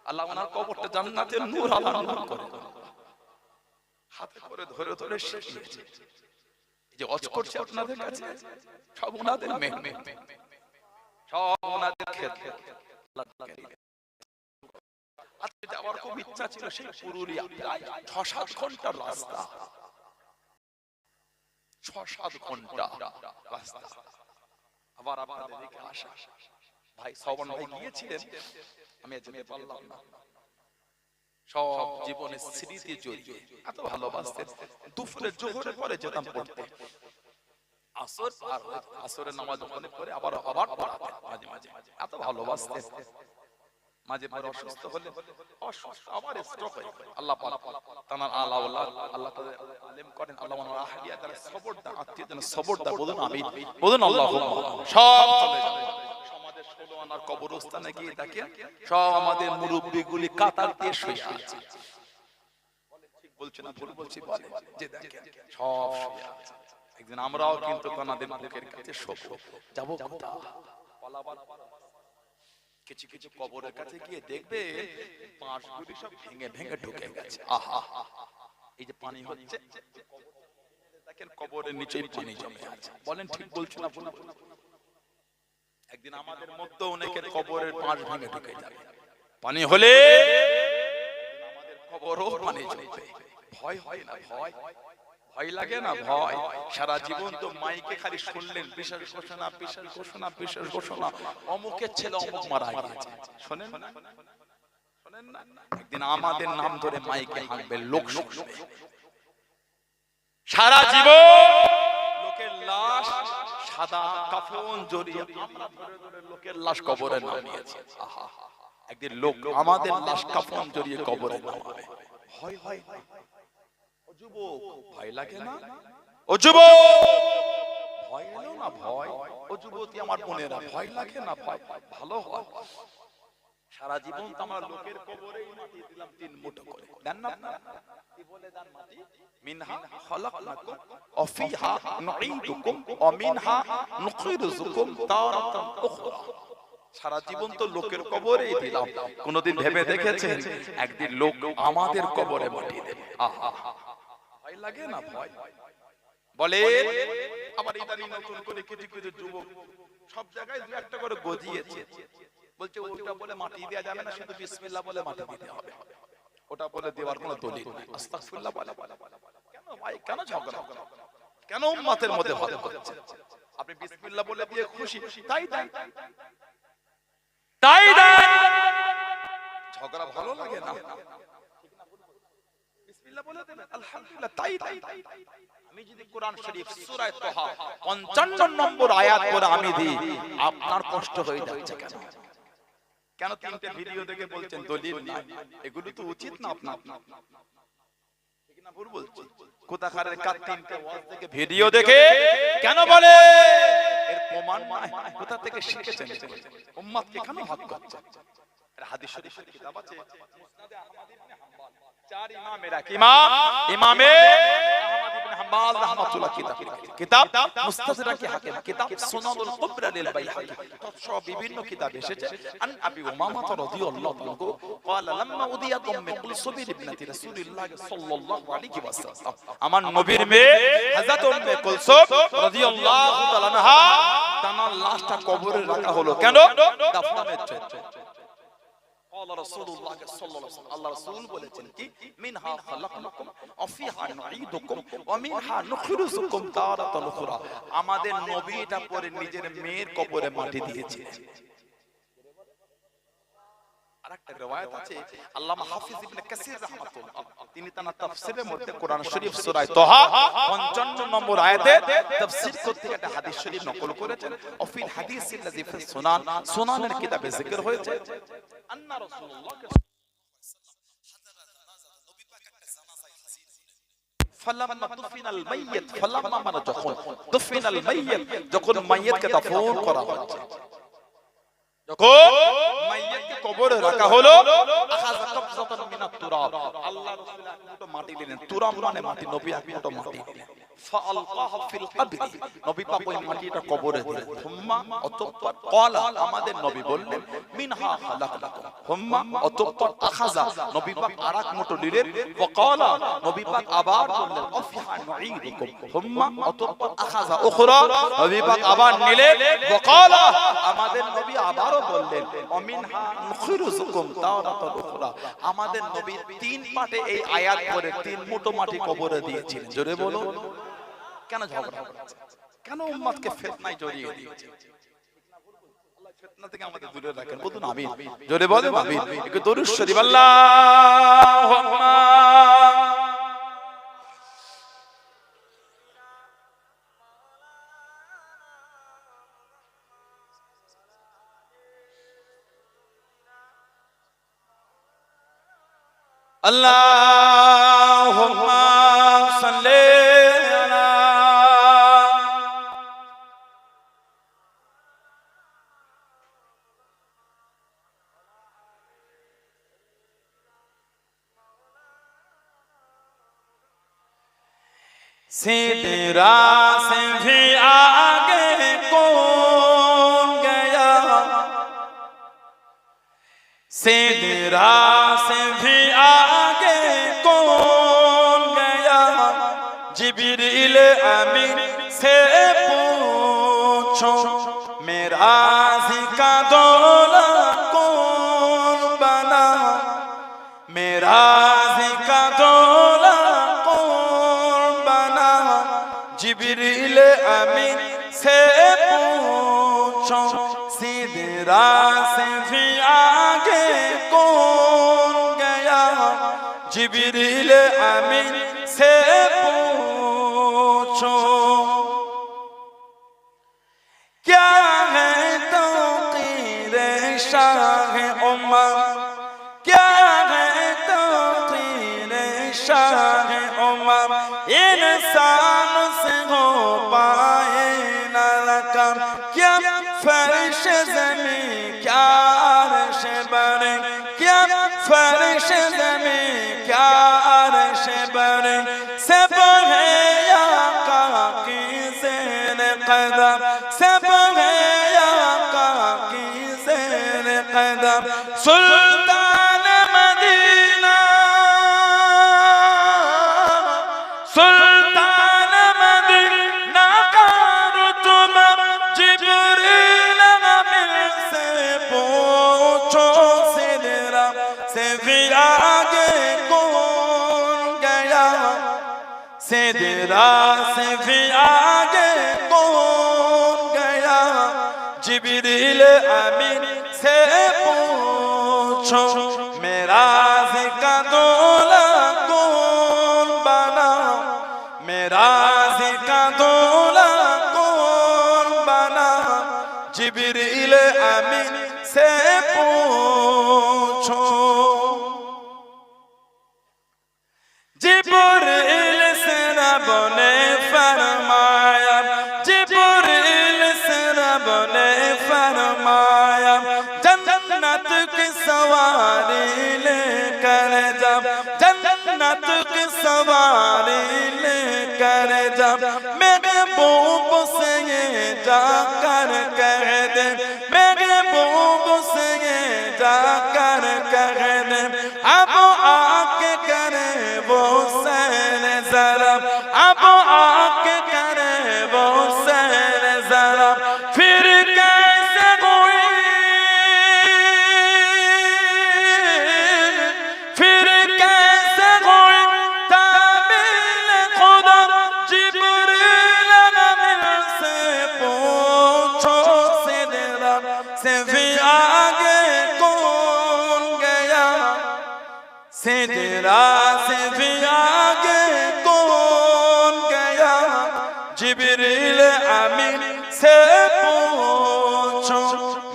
আল্লাহ ওনার কবরটা জান্নাতের নূর আলা নূর করে দেন। হাতে করে ধরে ধরে শিখিয়েছে, এই যে ওয়াজ করছে আপনাদের কাছে সব ওনাদের মেহনত, সব ওনাদের ক্ষেত্রে। আজকে যাওয়ার খুব ইচ্ছা ছিল সেই পুরুলিয়া, প্রায় ৬-৭ ঘন্টার রাস্তা, ৬-৭ ঘন্টা রাস্তা। আবার আপনাদের দিকে আসা, ভাই শ্রবণ ভাই গিয়েছিলেন, আমি যেতে পারলাম না। সব জীবনের স্মৃতি জড়িয়ে এত ভালোবাসতেন। দুপুরে জোহরের পরে যেতাম পড়তে, আসর পার হয়ে আসরের নামাজ পড়ে আবার পড়াতেন মাঝে মাঝে, এত ভালোবাসতেন। মাঝে মাঝে অসুস্থ হলে আবার স্ট্রোক হয়ে গেল। আল্লাহ পাক তানার আল্লাহ তাদের আলেম করেন, আল্লাহ ওনার আহলিয়া তারা সবর দা, আত্মীয়দের সবর দা, বলুন আমিন, বলুন আল্লাহুম্মা। সব চলে যাবে সমাজের ১৬ আনার কবরস্থানে গিয়ে দেখেন সব আমাদের মুরব্বিগুলি কাতার দিয়ে শুয়ে আছে। ঠিক বলছি না ভুল বলছি? বলে যে দেখেন সব শুয়ে আছে। একদিন আমরাও কিন্তু তানাদের বুকের কাছে শোবো, যাব কোথা পালাবার। কিছু কিছু কবরের কাছে গিয়ে দেখবে পাঁশগুলি সব ভেঙে ভেঙে ঢুকে গেছে। আহা, এই যে পানি হচ্ছে দেখেন কবরের নিচেই পানি জমে আছে। বলেন ঠিক বলছি না ভুল? একদিন আমাদের মধ্যে অনেকের কবরের পাঁশ ভেঙে ঢুকে যাবে, পানি হলে আমাদের কবরও পানি জমবে। ভয় হয় না? ভয় ভয় লাগে না? ভয়। সারা জীবন তো মাইকে খালি শুনলেন বিশেষ ঘোষণা, বিশেষ ঘোষণা, বিশেষ ঘোষণা, অমুকের ছেলে অমুক মারা গেছে, শোনেন না? শোনেন না? একদিন আমাদের নাম ধরে মাইকে হাঁকবে, লোক শুনবে। সারা জীবন লোকের লাশ সাদা কাফন জড়িয়ে আমরা ধরে ধরে লোকের লাশ কবরে নামিয়েছি। আহা, একদিন লোক আমাদের লাশ কাফন জড়িয়ে কবরে নামাবে। ভয় হয় না? ও যুবক, ভয় লাগে না? ও যুবক, ভয় এলো না? ভয়। ও যুবতী আমার বোনেরা, ভয় লাগে না? ভয় ভালো হয়। সারা জীবন তো আমরা লোকের কবরেই মাটি দিলাম ৩ মুঠো করে, দেন না আপনারা? কি বলে দেন মাটি? মিনহা খালাকনাকুম ওয়া ফিহা নুঈদুকুম ওয়া মিনহা নুখরিজুকুম তারাতান উখরা। সারা জীবন তো লোকের কবরেই দিলাম, কোনদিন ভেবে দেখেছেন একদিন লোক আমাদের কবরে মাটি দেবে? আহা, ভয় লাগে না? ভয় বলে। আবার ইদানি নতুন করে কিছু কিছু যুবক সব জায়গায় ২-১টা করে গজিয়েছে, বলছে ওটা বলে মাটি দেয়া যাবে না, শুধু বিসমিল্লাহ বলে মাটি দিতে হবে, ওটা বলে দেওয়ার কোনো দলিল নেই। আস্তাগফিরুল্লাহ বলে। কেন ভাই, কেন ঝগড়া, কেন উম্মতের মধ্যে ভালো হচ্ছে? আপনি বিসমিল্লাহ বলে দিয়ে খুশি, তাই দেন, তাই দেন, ঝগড়া ভালো লাগে না? বিসমিল্লাহ বলে দেন, আলহামদুলিল্লাহ, তাই তাই। আমি যদি কোরআন শরীফ সূরা তাহা ৫৫ নম্বর আয়াত পড়ে আমি দিই, আপনার কষ্ট হয়ে যাচ্ছে কেন? কেন ৩টে ভিডিও দেখে বলছেন দলিল নাই? এগুলো তো উচিত না আপনার, ঠিক না ভুল বলছি? কোথাকারের কার ৩টে ওয়াজ দেখে ভিডিও দেখে কেন বলে? এর প্রমাণ নাই, কোথা থেকে শিখেছেন? উম্মতকে কেন ভাগ করছেন? এর হাদিস শরীফের কিতাব আছে মুসনাদে আহমদ ইবনে হাম্বল, ৪ ইমামের এক ইমাম ইমামে আহমদ ইবনে হাম্বল রাহমাতুল্লাহ কিতাব মুস্তাদরাকি হাকিম, কিতাব সুনানুল কুবরা লিল বাইহাকি, সব বিভিন্ন কিতাব এসেছে। আন আবি উমামা রাদিয়াল্লাহু আনহু قال لما উদিয়াত উম্মে কুলসুম ইবনাতি রাসূলুল্লাহ সাল্লাল্লাহু আলাইহি ওয়াসাল্লাম, আমার নবীর মেয়ে হযরত উম্মে কুলসুম রাদিয়াল্লাহু তাআলা আনহা, তার লাশটা কবরে রাখা হলো কেন? দাফনের জন্য। قال رسول الله صلى الله عليه وسلم, আল্লাহ রাসূল বলেছেন কি, মিনহা খালাকনাকুম ওয়া ফিহা নুঈদুকুম ওয়া মিনহা নুখরিজুকুম তারাতান উখরা। আমাদের নবী এটা পরে নিজের মেয়ের কবরে মাটি দিয়েছিলেন। আরেকটা riwayat আছে, আল্লামা হাফিজ ইবনে কাসির রাহমাতুল্লাহ, তিনি তার তাফসীরের মধ্যে কোরআন শরীফ সূরা তাহা ৫৫ নম্বর আয়াতে তাফসীর করতে একটা হাদিস শরীফ নকল করেছেন। অফিল হাদিসিল্লাযী ফি সুনান, সুনানের কিতাবে যিকির হয়েছে, আন্না রাসূলুল্লাহ ফালাম্মা দুফিনাল মাইয়িত, ফালাম্মা মানে যখন দুফিনাল মাইয়িত, যখন মাইয়িতকে দাফন করা হচ্ছে, যখন মাইয়িতকে কবরে রাখা হলো, আখাযা কাবযাতান মিনাত তুরাব, আল্লাহ রাসূল এক মুঠো মাটি নিলেন, তুরাব মানে মাটি, নবী এক মুঠো মাটি নিলেন। ফাআলকাহা ফিল কবরি, নবী পাক ওই মাটিটা কবরে দিলেন। হুম্মা, অতঃপর ক্বালা, আমাদের নবী বললেন, মিনহা খালাকনাকুম। হুম্মা, অতঃপর আখাযা, নবী পাক আরেক মুঠো নিলেন। ওয়া ক্বালা, নবী পাক আবার বললেন, আফিহা নুঈদুকুম। হুম্মা, অতঃপর আখাযা উখরা, নবী পাক আবার নিলেন। ওয়া ক্বালা, আমাদের নবী আবারও বললেন, অমিনহা নুখরিজুকুম তারাতান উখরা। আমাদের নবী তিন পাটে এই আয়াত পড়ে তিন মুঠো মাটি কবরে দিয়েছিলেন। জোরে বলো, কেন ঝগড়া করছে? কেন উম্মতকে ফিতনায় জড়িয়ে দিয়েছে? আল্লাহ ফিতনা থেকে আমাদের দূরে রাখেন। বলুন আমিন। জোরে বলেন আমিন। একটু দরুদ শরীফ আল্লাহুম্মা আল্লাহুম্মা সাল্লি আলা सिदरा से भी आगे कौन गया, सिदरा से भी आगे कौन गया, जिब्रील अमीन से पूछो मेरा जिका दौला कौन बना, मेरा जिका दौला जिब्रील अमीन से पूछो सिदरा से भी आगे कौन गया, जिब्रील अमीन से पूछो क्या है तौक़ीर शाह उम्मत, क्या है तौक़ीर शाह उम्मत, इंसान से हो पाए न रकम, क्या फर्श ज़मीं क्या अर्श बने, क्या फर्श ज़मीं क्या अर्श बने, सब है आका की ज़ेर क़दम, सब है आका की ज़ेर क़दम, सुल्तान मदीना, सुल्तान मदीना का रुतबा, जिब्रील अमीन से पूछो सिदरा से भी आगे कौन गया, सिदरा से भी आगे कौन गया, जिब्रील अमीन से पूछो मेरा जिका दौला कौन बना, मेरा जिका दौला कौन बना, जिब्रील अमीन से पूछो। जिब्रील से रब ने फरमाया, जिब्रील से रब ने फरमाया, जन्नत की सवारी लेकर जब, जन्नत की सवारी लेकर जब, महबूब से ये जाकर कह दे, महबूब से ये जाकर कह दे, अब आके करे वो सैर जरा, अब आके करे वो सैर जरा, फिर कैसे हुई, फिर कैसे हुई तामील खुदा, जिब्रील अमीन से पूछो सिदरा से भी आगे कौन गया, सिदरा से भी आगे कौन गया, जिब्रील अमीन से पूछो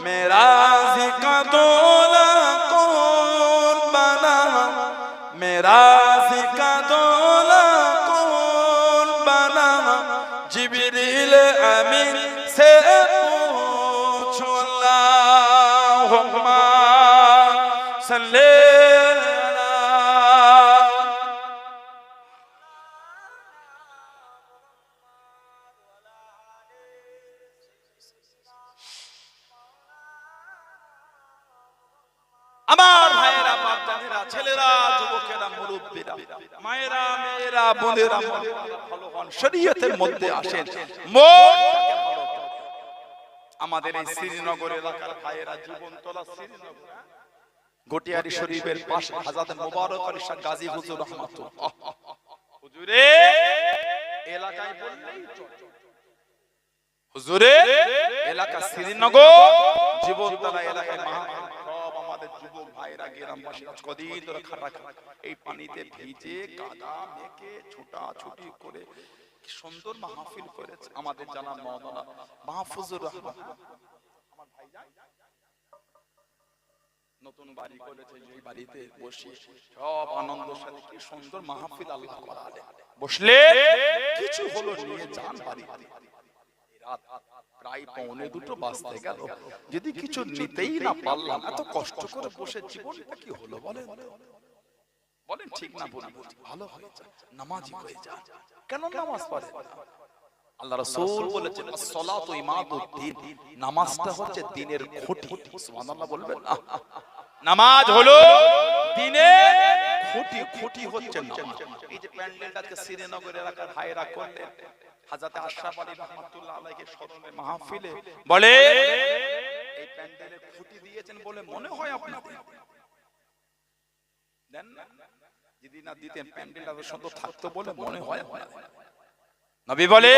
मेरा जिका दौला कौन बना, मेरा जिका दौला कौन बना, जिब्रील अमीन से पूछो। अल्लाहुम्मा सल्ली মুরব্বীরা, মায়েরা, মেয়েরা, বোনেরা ভালো হন, শরীয়তের মধ্যে আসেন, মনটাকে ভালো করেন। আমাদের এই শ্রীনগর এলাকার ভাইয়েরা জীবনতলা শ্রীনগর গটিয়ারি শরীফের পাশে হযরত মুবারক আলী শাহ গাজী হুজুর রহমাতুল্লাহ হুজুরে এলাকায় বললেই চলে। হুজুরে এলাকা শ্রীনগর জীবনতলা এলাকায় সব আমাদের যুবক ভাইরা গ্রামবাসী কদিন ধরে খাটা এই পানিতে ভিজে কাদা মেখে ছোটাছুটি করে কি সুন্দর মাহফিল করেছে আমাদের জানা মাওলানা মাহফুজুর রহমান। আমার ভাইজান নতুন বাড়ি করেছে, এই বাড়িতে বসে সব আনন্দের সাথে কি সুন্দর মাহফিল আল্লাহ করালেন। বসলে কিছু হলো নিয়ে যান বাড়ি। রাত প্রায় 1:45 বাজতে গেল, যদি কিছু নিতেই না পারলাম, এত কষ্ট করে বসে জীবনটা কি হলো বলেন? বলেন ঠিক না? বলি ভালো হয়ে যায়, নামাজি হয়ে যায়। কেন নামাজ পড়ে? আল্লাহ রাসূল বলেছেন as-সালাতু ইমাদুদ্দিন, নামাজটা হচ্ছে দ্বীনের খুঁটি। সুবহানাল্লাহ বলবেন না? নামাজ হলো দ্বীনের খুঁটি। খুঁটি হচ্ছে নামাজ। এই যে প্যান্ডেলটাকে শ্রীনগর এলাকার ভাইরা করলেন, হযরত আশরাফ আলী রাহমাতুল্লাহ আলাইহির স্মরণে মাহফিলে বলে এই প্যান্ডেলের খুঁটি দিয়েছেন বলে মনে হয় আপনাদের দেন না? যদি না দিতেন প্যান্ডেলটা সুন্দর থাকতো বলে মনে হয় আপনাদের। নবী বলে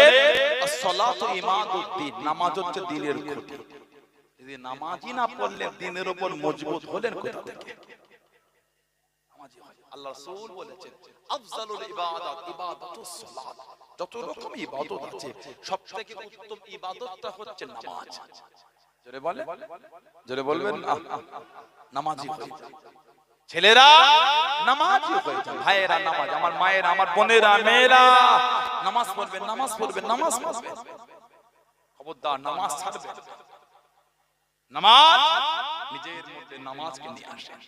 as-সালাতু ইমাদুদ্দিন, নামাজ হচ্ছে দ্বীনের খুঁটি। যদি নামাজই না পড়লে দ্বীনের উপর মজবুত হলেন কোথা থেকে? নামাজি হয়। আল্লাহ রাসূল বলেছেন আফজালুল ইবাদাত ইবাদাতুস সালাত, যত রকম ইবাদত আছে সবথেকে উত্তম ইবাদতটা হচ্ছে নামাজ। জোরে বলে, জোরে বলবেন নামাজি হয়ে যান। ছেলেরা নামাজি হয়ে যান, ভাইয়েরা নামাজ, আমার মায়েরা, আমার বোনেরা, মেয়েরা নামাজ পড়বেন, নামাজ পড়বেন, নামাজ পড়বেন। খবরদার নামাজ ছাড়বেন। নামাজ নিজের মধ্যে নামাজকে নিয়ে আসেন,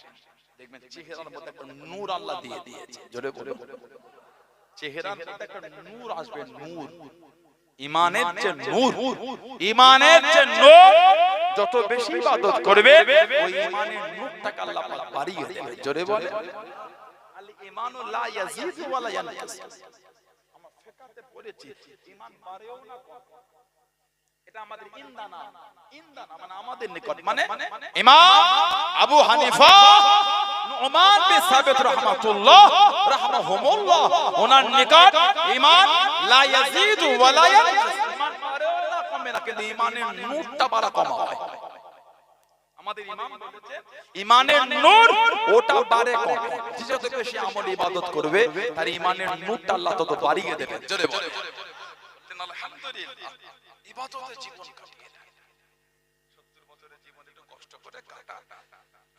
দেখবেন চেহারার মধ্যে একটা নূর আল্লাহ দিয়ে দিয়েছে। জোরে বলে, চেহারার মধ্যে একটা নূর আসবে, নূর, ঈমানের যে নূর। ঈমানের যে নূর যত বেশি ইবাদত করবে ওই ঈমানের নূরটাকে আল্লাহ পাক বাড়িয়ে দেবে। জোরে বলে, আল ঈমানু লা ইয়াজিদু ওয়া লা ইয়ানকুস। আমরা ফিকাতে পড়েছি ঈমান বাড়েও না কমে। এটা আমাদের ইন্দানা, ইন্দানা মানে আমাদের নিকট, মানে ইমাম আবু হানিফা নুমান বিন সাবিত রাহমাতুল্লাহ রাহমাহুমুল্লাহ ওনার নিকট ঈমান লা ইয়াজিদু ওয়া লা ইয়ানকুস, ঈমান বাড়েও না কমে না, কিন্তু ঈমানের নূরটা বাড়া কমা হয়। আমাদের ইমাম বলেছে ঈমানের নূর ওটা বাড়ে কমে, যত বেশি আমল ইবাদত করবে তার ঈমানের নূরটা আল্লাহ তত বাড়িয়ে দেবে। জোরে বলে আলহামদুলিল্লাহ। ইবাদতে জীবন কাটিয়ে দেন, 70 বছরের জীবন একটু কষ্ট করে কাটা,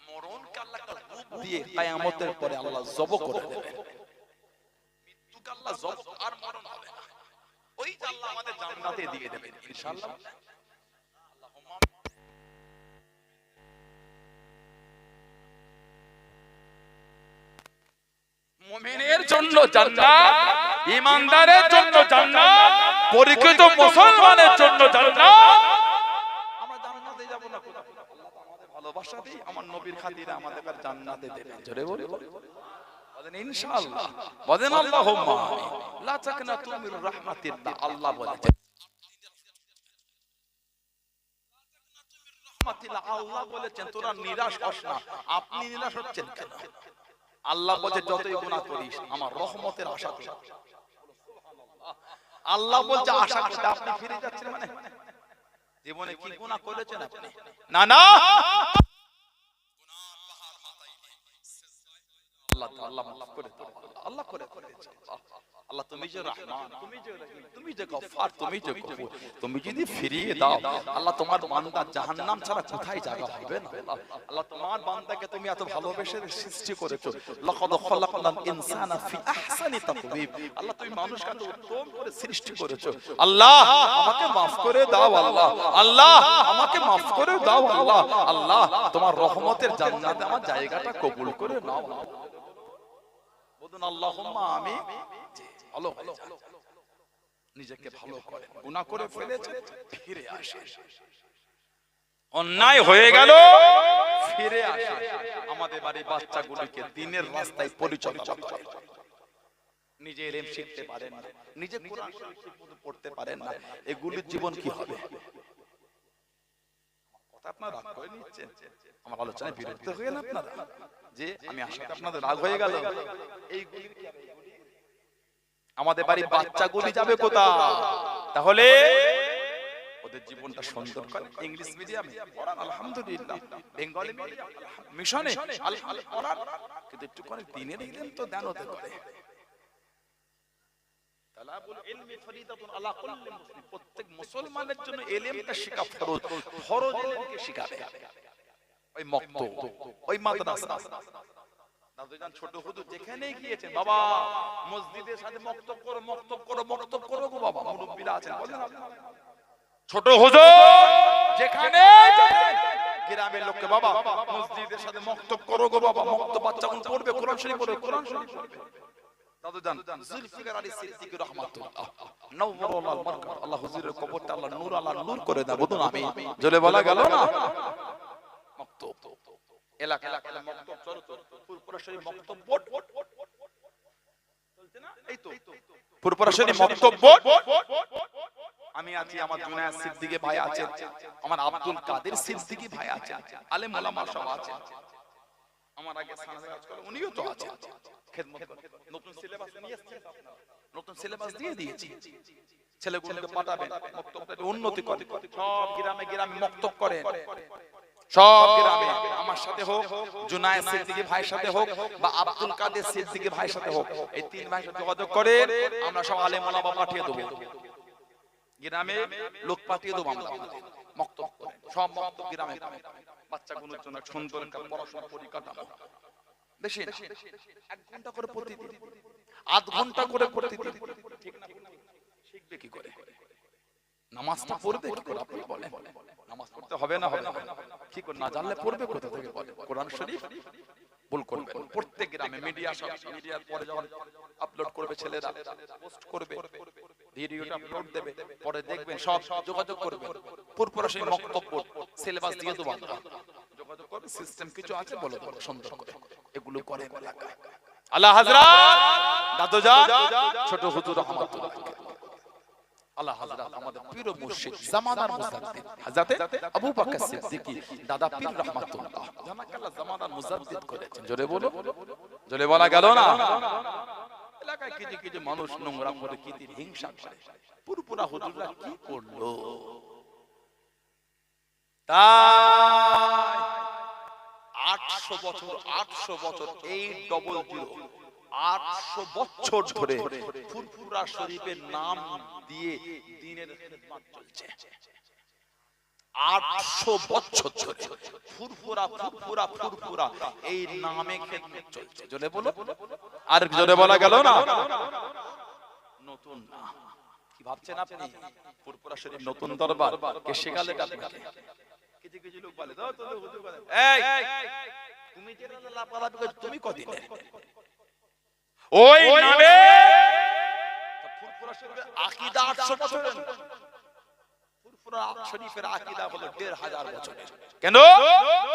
মরণকে আল্লাহ একটা রূপ দিয়ে কিয়ামতের পরে আল্লাহ জব করে দেবেন। মৃত্যুকে আল্লাহ জব, আর মরণ হবে না, ওই যে আল্লাহ আমাদের জান্নাতে দিয়ে দেবেন ইনশাআল্লাহ। আল্লাহুম্মা মুমিনের জন্য জান্নাত, ঈমানদারের জন্য জান্নাত, পরিচিত মুসলমানের জন্য জান্নাত। আমরা জান্নাতে যাব না কোথায়? আল্লাহ তো আমাদের ভালোবাসা দিয়ে আমার নবীর খাতিরে আমাদের জান্নাতে দেবেন। জোরে বলে বলেন ইনশাআল্লাহ, বলেন আল্লাহুম্মা আমিন। লা তাকনাতু মির রাহমাতিল্লাহ, আল্লাহ বলেছেন রাহমাতিল্লাহ, আল্লাহ বলেছেন তোরা নিরাশ হস না। আপনি নিরাশ হচ্ছেন কেন? আল্লাহ বলে যতই গুনাহ করিস আমার রহমতের আশা কর। আল্লাহ বলছে আশা করতে আপনি ফিরে যাচ্ছেন, মানে জীবনে কি গুনাহ করেছেন আপনি? না না, গুনাহ পাহাড় মাথায় নেই, আল্লাহ আল্লাহ মাফ করে দাও, আল্লাহ করে দিয়েছে। আল্লাহ তুমি যে রহমান, তুমি যে রহিম, তুমি যে গফফার, তুমি যে গফুর, তুমি যদি ফিরিয়ে দাও আল্লাহ তোমার বান্দা জাহান্নাম ছাড়া কোথায় জায়গা হবে না। আল্লাহ তোমার বান্দাকে তুমি এত ভালোবেসে সৃষ্টি করেছো, লাকাদ খালাকনাল ইনসানা ফি আহসানি তাকওয়িম। আল্লাহ তুমি মানুষকে এত উত্তম করে সৃষ্টি করেছো। আল্লাহ আমাকে maaf করে দাও, আল্লাহ আল্লাহ আমাকে maaf করে দাও, আল্লাহ আল্লাহ তোমার রহমতের জান্নাতে আমার জায়গাটা কবুল করে নাও। বলুন আল্লাহুম্মা আমিন। ভালো হয়ে যান, নিজেকে ভালো করে, গুনাহ করে ফেলেছে ফিরে আসে, অন্যায় হয়ে গেল ফিরে আসে আমাদের বাড়ির বাচ্চাগুলোকে দিনের রাস্তায় পরিচালনা করে। নিজে ইলম শিখতে পারেন না, নিজে কোরআন শরীফ ঠিকমতো পড়তে পারেন না, এগুলোর জীবন কি হবে? কথা আপনারা রাগ করে নিচ্ছেন, আমার আলোচনায় বিরক্ত হয়ে না আপনারা যে আমি আশাতে আপনাদের রাগ হয়ে গেল। এইগুলির কি হবে? আমাদের বাড়ির বাচ্চাগুলি যাবে কোথায়? তাহলে ওদের জীবনটা সুন্দর করে ইংলিশ মিডিয়ামে পড়ান, আলহামদুলিল্লাহ, বেঙ্গলি মিডিয়াম মিশনে আলহামদুলিল্লাহ পড়ান, কিন্তু একটু করে দিনের ইলম তো দেন ওদের করে। তালাবুল ইলমি ফরিদাতুন আলা কুল্লি মুসলিম, প্রত্যেক মুসলমানের জন্য ইলমটা শেখা ফরজ, ফরজ ইলমকে শিখাবে। ওই মক্তব, ওই মাদ্রাসা, দাদুজান ছোট হুজুর যেখানে গিয়েছেন, বাবা মসজিদের সাথে মক্তব করো, মক্তব করো, মক্তব করো গো বাবা, মুরব্বিরা আছেন বলেন আপনারা। ছোট হুজুর যেখানে গ্রামের লোককে, বাবা মসজিদের সাথে মক্তব করো গো বাবা, মক্তব বাচ্চাগুলো পড়বে, কোরআন শরীফ পড়বে, কোরআন শরীফ পড়বে। দাদুজান জুলফিকার আলী সিদ্দিকী রাহমাতুল্লাহ নওয়ারুল মারকাজ, আল্লাহ হুজুরের কবরটা আল্লাহ নূর আল্লাহ নূর করে দাও, বলুন আমিন। জলে বলা গেল না মক্তব এলাকা এলাকা মক্তব চলো তো, ফুরফুরা শরীফ মক্তব বোর্ড চলছে না? এই তো ফুরফুরা শরীফ মক্তব বোর্ড। আমি আছি, আমার জুনায়েদ সিদ্দিকী ভাই আছেন, আমার আব্দুল কাদের সিদ্দিকী ভাই আছেন, আলেম ওলামা সব আছেন, আমার আগে সানাতে কাজ করে উনিও তো আছেন, খেদমত করেন। নতুন সিলেবাস নিয়ে এসেছেন আপনারা, নতুন সিলেবাস দিয়ে দিয়েছি, ছেলেগুলোকে পাঠাবেন, মক্তবটা উন্নতি করেন, সব গ্রামে গ্রামে মক্তব করেন, সব গ্রামে। আমার সাথে হোক, জুনায়েদ সিদ্দিকী ভাইয়ের সাথে হোক, বা আব্দুল কাদের সিদ্দিকী ভাইয়ের সাথে হোক, এই তিন ভাইয়ের সাথে যোগাযোগ করে আমরা সব আলেম ওলামা পাঠিয়ে দেব, গ্রামে লোক পাঠিয়ে দেব, আমরা মক্তব করেন, সব মক্তব গ্রামে গ্রামে বাচ্চাগুলোর জন্য সুন্দর একটা পড়াশোনা পরিকাঠামো, বেশি না 1 ঘন্টা করে প্রতিদিন, 8 ঘন্টা করে প্রতিদিন, ঠিক না? শিখবে কি করে? নামাজটা পড়বে কি করে? আপনি বলেন, নামাজ পড়তে হবে না, হবে না, কি করে? না জানলে পড়বে কোথা থেকে? বলে কোরআন শরীফ বল করবে। প্রত্যেক গ্রামে মিডিয়া, সব মিডিয়ার পরে যখন আপলোড করবে ছেলেরা, পোস্ট করবে, ভিডিওটা আপলোড দেবে, পরে দেখবেন সব যোগাযোগ করবে, ফুরফুরা শরীফ মক্তব বোর্ড সিলেবাস দিয়ে দেব, যোগাযোগ করবে, সিস্টেম কিছু আছে বলে দেব সুন্দর করে। এগুলো করে এলাকায় আল্লাহ হযরত দাদুজান ছোট হুজুর রাহমাতুল্লাহ আল্লাহ হযরত আমাদের পীর ও মুর্শিদ জামানার মুজাদ্দিদ হযরত আবু বকর সিদ্দিকী দাদা পীর রাহমাতুল্লাহ জানাকে আল্লাহ জামানার মুজাদ্দিদ করেছেন। জোরে বলো, জোরে বলা গেল না? এলাকায় কিছু কিছু মানুষ নোংরা করে কিতির হিংসা করে, পুরপুরা হুজুররা কি করলো? তাই 800 বছর 800 বছর 800 800 বছর ধরে ফুরফুরা শরীফের নাম দিয়ে দ্বীনের খিদমত চলছে। 800 বছর ধরে ফুরফুরা ফুরফুরা ফুরফুরা এই নামে খিদমত চলছে। জোরে বলো, আর জোরে বলা গেল না? নতুন না, কি ভাবছেন আপনি? ফুরফুরা শরীফ নতুন দরবার কে শেখালে আপনাকে? কিছু কিছু লোক বলে দাও তো হুজুর বলে, এই তুমি যে লাপালাপি করছো তুমি কদিনের? ওই নামে ফুরফুরা শরীফের আকীদা 800 বছরের, ফুরফুরা শরীফের আকীদা হলো 1500 বছরের। কেন?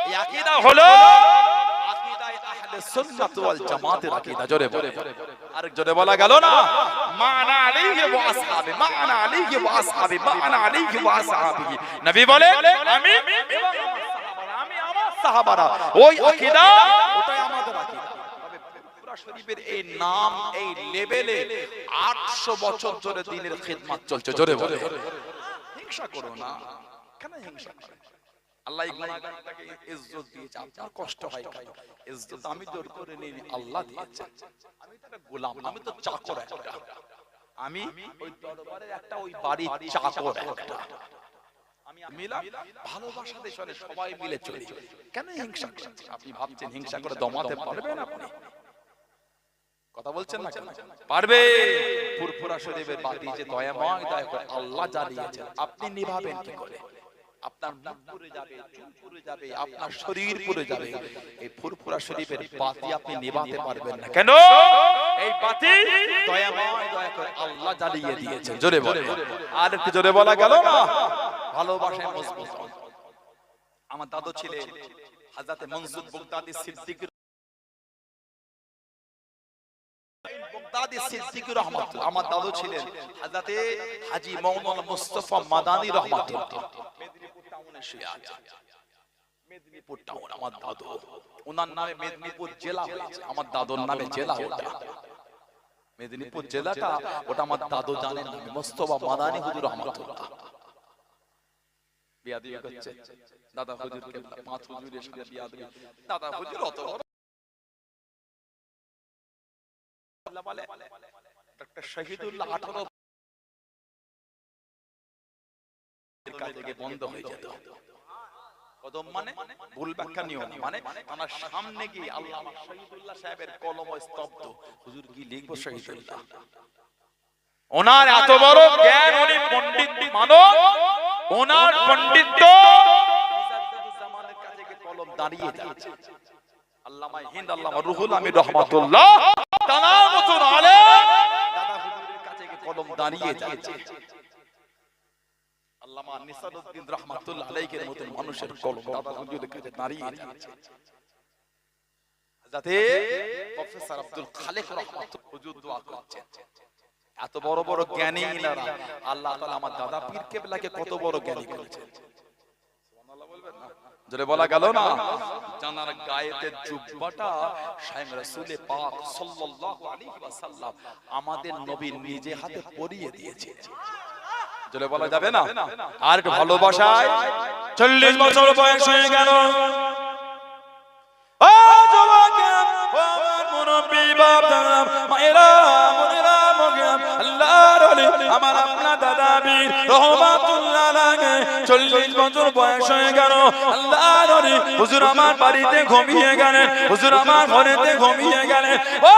এই আকীদা হলো আকীদায়ে আহলে সুন্নাত ওয়াল জামাতের আকীদা। জোরে বলে, আরেক জোরে বলা গেল না? মানা আলাইহি ওয়া আসহাবি, মানা আলাইহি ওয়া আসহাবি, মানা আলাইহি ওয়া আসহাবি। নবী বলে আমি আমার সাহাবারা, ওই আকীদা, ওটাই আমাদের আকীদা। তবে ফুরফুরা শরীফের এই নাম, এই লেভেলে 800 বছর ধরে দ্বীনের খিদমত চলছে। জোরে বলে, হিংসা করো না। কেন হিংসা করো? আল্লাহ গুনাহগারটাকে ইজ্জত দিয়েছে, আপনার কষ্ট হয় কেন? ইজ্জত আমি জোর করে নিই, আল্লাহ দিয়েছে। আমি তো একটা গোলাম, আমি তো চাকর একটা, আমি ওই দরবারের একটা, ওই বাড়ির চাকর একটা। আমি মিলাম ভালোবাসা দেশে সবাই মিলে চলি। কেন হিংসা করছেন? আপনি ভাবছেন হিংসা করে দমাতে পারবেন আপনি? কথা বলছেন না কেন? পারবে। ফুরফুরা শরীফের বাতি যে দয়াময় দয়া করে আল্লাহ জ্বালিয়েছেন, আপনি নিভাবেন কি করে? আপনার মুখ পুড়ে যাবে, চুল পুড়ে যাবে, আপনার শরীর পুড়ে যাবে। এই ফুরফুরা শরীফের বাতি আপনি নিভাতে পারবেন না। কেন? এই বাতি দয়াময় দয়া করে আল্লাহ জ্বালিয়ে দিয়েছেন। জোরে বলে, আর একটু জোরে বলা গেল না? ভালোবাসায় মজবুত। আমার দাদু ছিলেন হযরত মনসুর বগদাদি সিদ্দিক রহমাতুল্লাহ, আমার দাদু ছিলেন হযরত হাজী মাওলানা মুস্তাফা মাদানী রহমাতুল্লাহ, মেদিনীপুর টাউনে শুয়ে আছেন। মেদিনীপুর টাউন আমার দাদু, ওনার নামে মেদিনীপুর জেলা হয়েছে, আমার দাদুর নামে জেলা ওটা। মেদিনীপুর জেলাটা ওটা আমার দাদু জানেন নামে মুস্তাফা মাদানী হুজুর রহমাতুল্লাহ। বিয়াদি করছে দাদা হুজুরকে, পাঁচ হুজুরের সাথে বিয়াদি। দাদা হুজুর অত বলে ডক্টর শহীদুল্লাহ 18 থেকে বন্ধ হয়ে যেত। কদম মানে ভুল ব্যাখ্যা নিও না, মানে আমার সামনে গিয়ে আল্লামা শহীদুল্লাহ সাহেবের কলম স্তব্ধ। হুজুর কি লিখবো শহীদুল্লাহ, ওনার এত বড় জ্ঞান, উনি পণ্ডিত মানব, ওনার পণ্ডিত্য জামানের কাছে গিয়ে কলম দাঁড়িয়ে যাচ্ছে। আল্লামা হিন্দ আল্লামা রুহুল আমিন রহমাতুল্লাহ তানার মতন আলেম দাদা হুজুরের কাছে গিয়ে কলম দাঁড়িয়ে যাচ্ছে। আল্লামা নিসারউদ্দিন রহমাতুল্লাহ আলাইহির মতন মানুষের কলম দাদা হুজুরের কাছে দাঁড়িয়ে যাচ্ছে। যাতে প্রফেসর আব্দুল খালেক রহমাতুল্লাহ হুজুর দোয়া করছেন। এত বড় বড় জ্ঞানী ইনারা, আল্লাহ তাআলা আমার দাদা পীর কেবলাকে কত বড় জ্ঞানী করেছেন, সুবহানাল্লাহ বলবেন না? জোরে বলা গেল না? জানার গায়েতে জুব্বাটা স্বয়ং রাসূল পাক সাল্লাল্লাহু আলাইহি ওয়াসাল্লাম আমাদের নবী নিজে হাতে পরিয়ে দিয়েছে। জোরে বলা যাবে না? আর একটু ভালোবাসায় 40 বছর বয়স হয়ে গেল। ও যুবকেরা, ও আমার মুরব্বি বাপদাদা, মায়েরা, বোনেরা, মগিরা, আল্লাহর ওলি, আমার আপনার দাদা বীর রহমাতুল্লাহ আলাইহি 40 বছর বয়স হয়ে গেল। আল্লাহর ওলি হুজুর আমার বাড়িতে ঘুমিয়ে গেলেন, হুজুর আমার ঘরেতে ঘুমিয়ে গেলেন। ও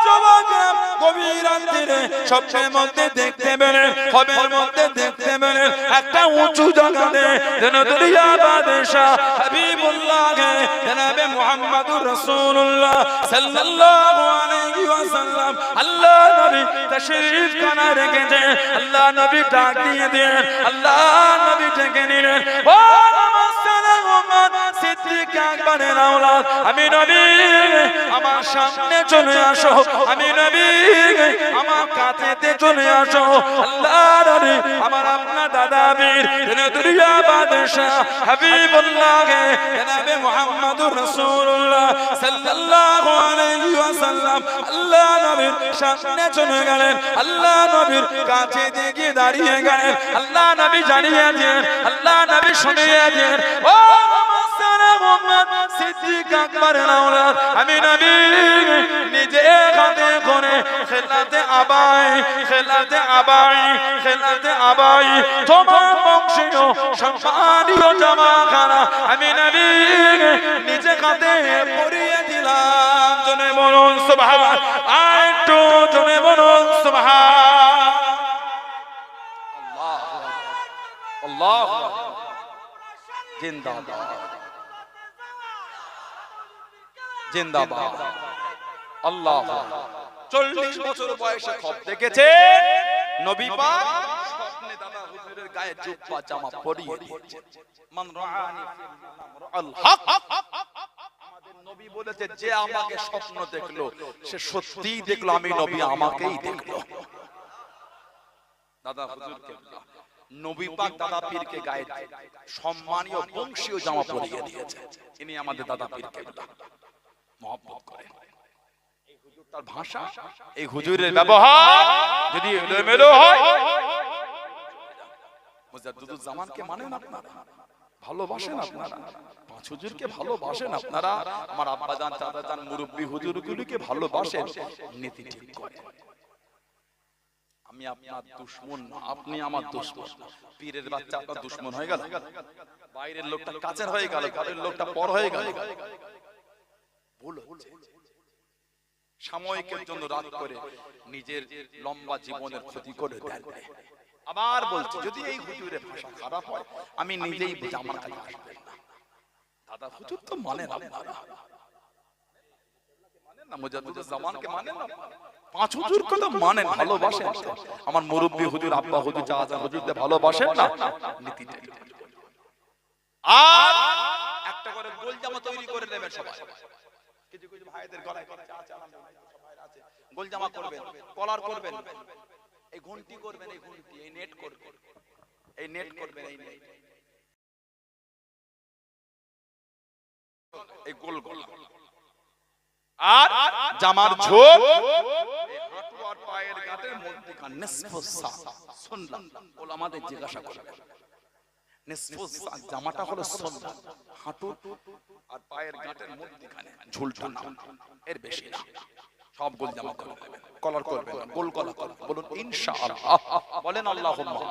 যুবকেরা, গভীর রাত্রিরে স্বপ্নের মধ্যে দেখতে পেলেন, খবের মধ্যে দেখতে পেলেন একটা উঁচু জায়গাতে যেন দুনিয়া বাদশাহ হাবিবুল্লাহকে জনাবে মুহাম্মদুর রাসূলুল্লাহ সাল্লাল্লাহু আলাইহি ওয়াসাল্লাম আল্লাহ নবী তাশরীফ খানা রেখেছে। আল্লাহ নবী ডাক দিয়ে দেন, আল্লাহ নবী ডেকে নিলেন, ও সিদ্দিক আকবরের আওলাদ, আমি নবী আমার সামনে চলে আসো, আমি নবী আমার কাছেতে চলে আসো। আল্লাহর নবী আমার আপনার দাদা বীর দুনিয়া বাদশাহ হাবিবুল্লাহ জনাবে মুহাম্মদুর রাসূলুল্লাহ সাল্লাল্লাহু আলাইহি ওয়াসাল্লাম আল্লাহ নবীর সামনে চলে গেলেন, আল্লাহ নবীর কাছে গিয়ে দাঁড়িয়ে গেলেন। আল্লাহ নবী জানিয়ে দেন, আল্লাহ নবী শুনিয়ে দেন, ও সিদ্দিক আকবরের আওলাদ, আমি নবী নিজে হাতে করে খেলাতে আবাই, খেলাতে আবাই, খেলাতে আবাই তোমার বংশীয় সম্মানীয় জামাখানা আমি নবী নিজে হাতে পরিয়ে দিলাম। জনে বলুন সুবহান, আরেকটু জনে বলুন সুবহান। আল্লাহ আল্লাহ জিন্দাবাদ জিন্দাবাদ। আল্লাহ 40 বছর বয়সে খব দেখেছে নবী পাক স্বপ্নে দাদা হুজুরের গায়ে জুব্বা জামা পরিয়ে দিয়েছে। মান রাআনি ফিল হক, আমাদের নবী বলেছে যে আমাকে স্বপ্ন দেখলো সে সত্যিই দেখলো আমি নবী আমাকেই দেখলো। দাদা হুজুর কেবলা নবী পাক দাদা পীরকে গায়ে সম্মানীয় বংশীয় জামা পরিয়ে দিয়েছে। ইনি আমাদের দাদা পীর কেবলা মহব্বত করেন। এই হুজুরটার ভাষা, এই হুজুরের ব্যবহার যদি এলোমেলো হয়, মুজাদ্দিদুজ জামানকে মানেন আপনারা, ভালোবাসেন আপনারা, পাঁচ হুজুরকে ভালোবাসেন আপনারা, আমার আব্বাজান চাচাজান মুরব্বি হুজুরগুলিকে ভালোবাসেন, নীতি ঠিক করেন। আমি আপনার দুশমন না, আপনি আমার দুশমন। পীরের বাচ্চা আপনার দুশমন হয়ে গেল, বাইরের লোকটা কাছের হয়ে গেল, ঘরের লোকটা পর হয়ে গেল। ভুল হচ্ছে, সাময়িকের জন্য রাত করে নিজের লম্বা জীবনের ক্ষতি করে দেন। আবার বলছি, যদি এই হুজুরের ভাষা খারাপ হয় আমি নিজেই বুঝি, আমার কাছে আসবেন না। দাদা হুজুর তো মানেন আপনারা, মানেন না? মুজাদ্দিদুজ জামানকে মানেন না? পাঁচ হুজুরকে তো মানেন, ভালোবাসেন। আমার মুরব্বি হুজুর, আব্বা হুজুর, চাচা হুজুরকে ভালোবাসেন না? নীতিটা আর একটা একটা করে গোল জামা তৈরি করে নেবেন সবাই। কিছু কিছু ভাইদের গলায় আছে গোল জামা করবেন, কলার করবেন, এই ঘন্টি করবেন, এই ঘন্টি, এই নেট করবেন, এই নেট করবেন, এই নেট, এই গোল গোল। আর জামার ঝোপ এই হাঁটু আর পায়ের গাঁটের মধ্যখানে নিসফু সা। সুন্নাত ওলামাদের জিজ্ঞাসা করবেন, নিসফু সা জামাটা হলো সুন্নাত, হাঁটু আর পায়ের গাঁটের মধ্যখানে ঝুলটা না, এর বেশি না। সব গোল জামা করে নেবেন, কলার করবেন না, গোল কলা করবেন। বলুন ইনশাআল্লাহ, বলেন আল্লাহুম্মা।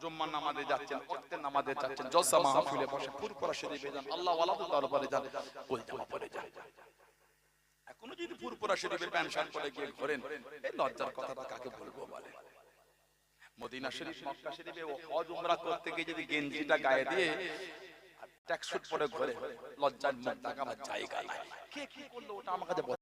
জুম্মার নামাজে যাচ্ছেন, ওয়াক্তের নামাজে যাচ্ছেন, জলসা মাহফিলে বসে ফুরফুরা শরীফে যান, আল্লাহ ওয়ালাদের দরবারে যান, গোল জামা পরে যান। এখনো যদি ফুরফুরা শরীফের প্যান্ট শার্ট পরে গিয়ে ঘোরেন, এই লজ্জার কথাটা কাকে বলবো বলে? মদিনা শরীফ, মক্কা শরীফে হজ উমরা করতে গিয়ে যদি গেঞ্জিটা গায়ে দিয়ে ট্যাক্স স্যুট পরে ঘোরে, লজ্জার মুখ দেখাবার জায়গা নাই। কে কি করলো ওটা আমার কাছে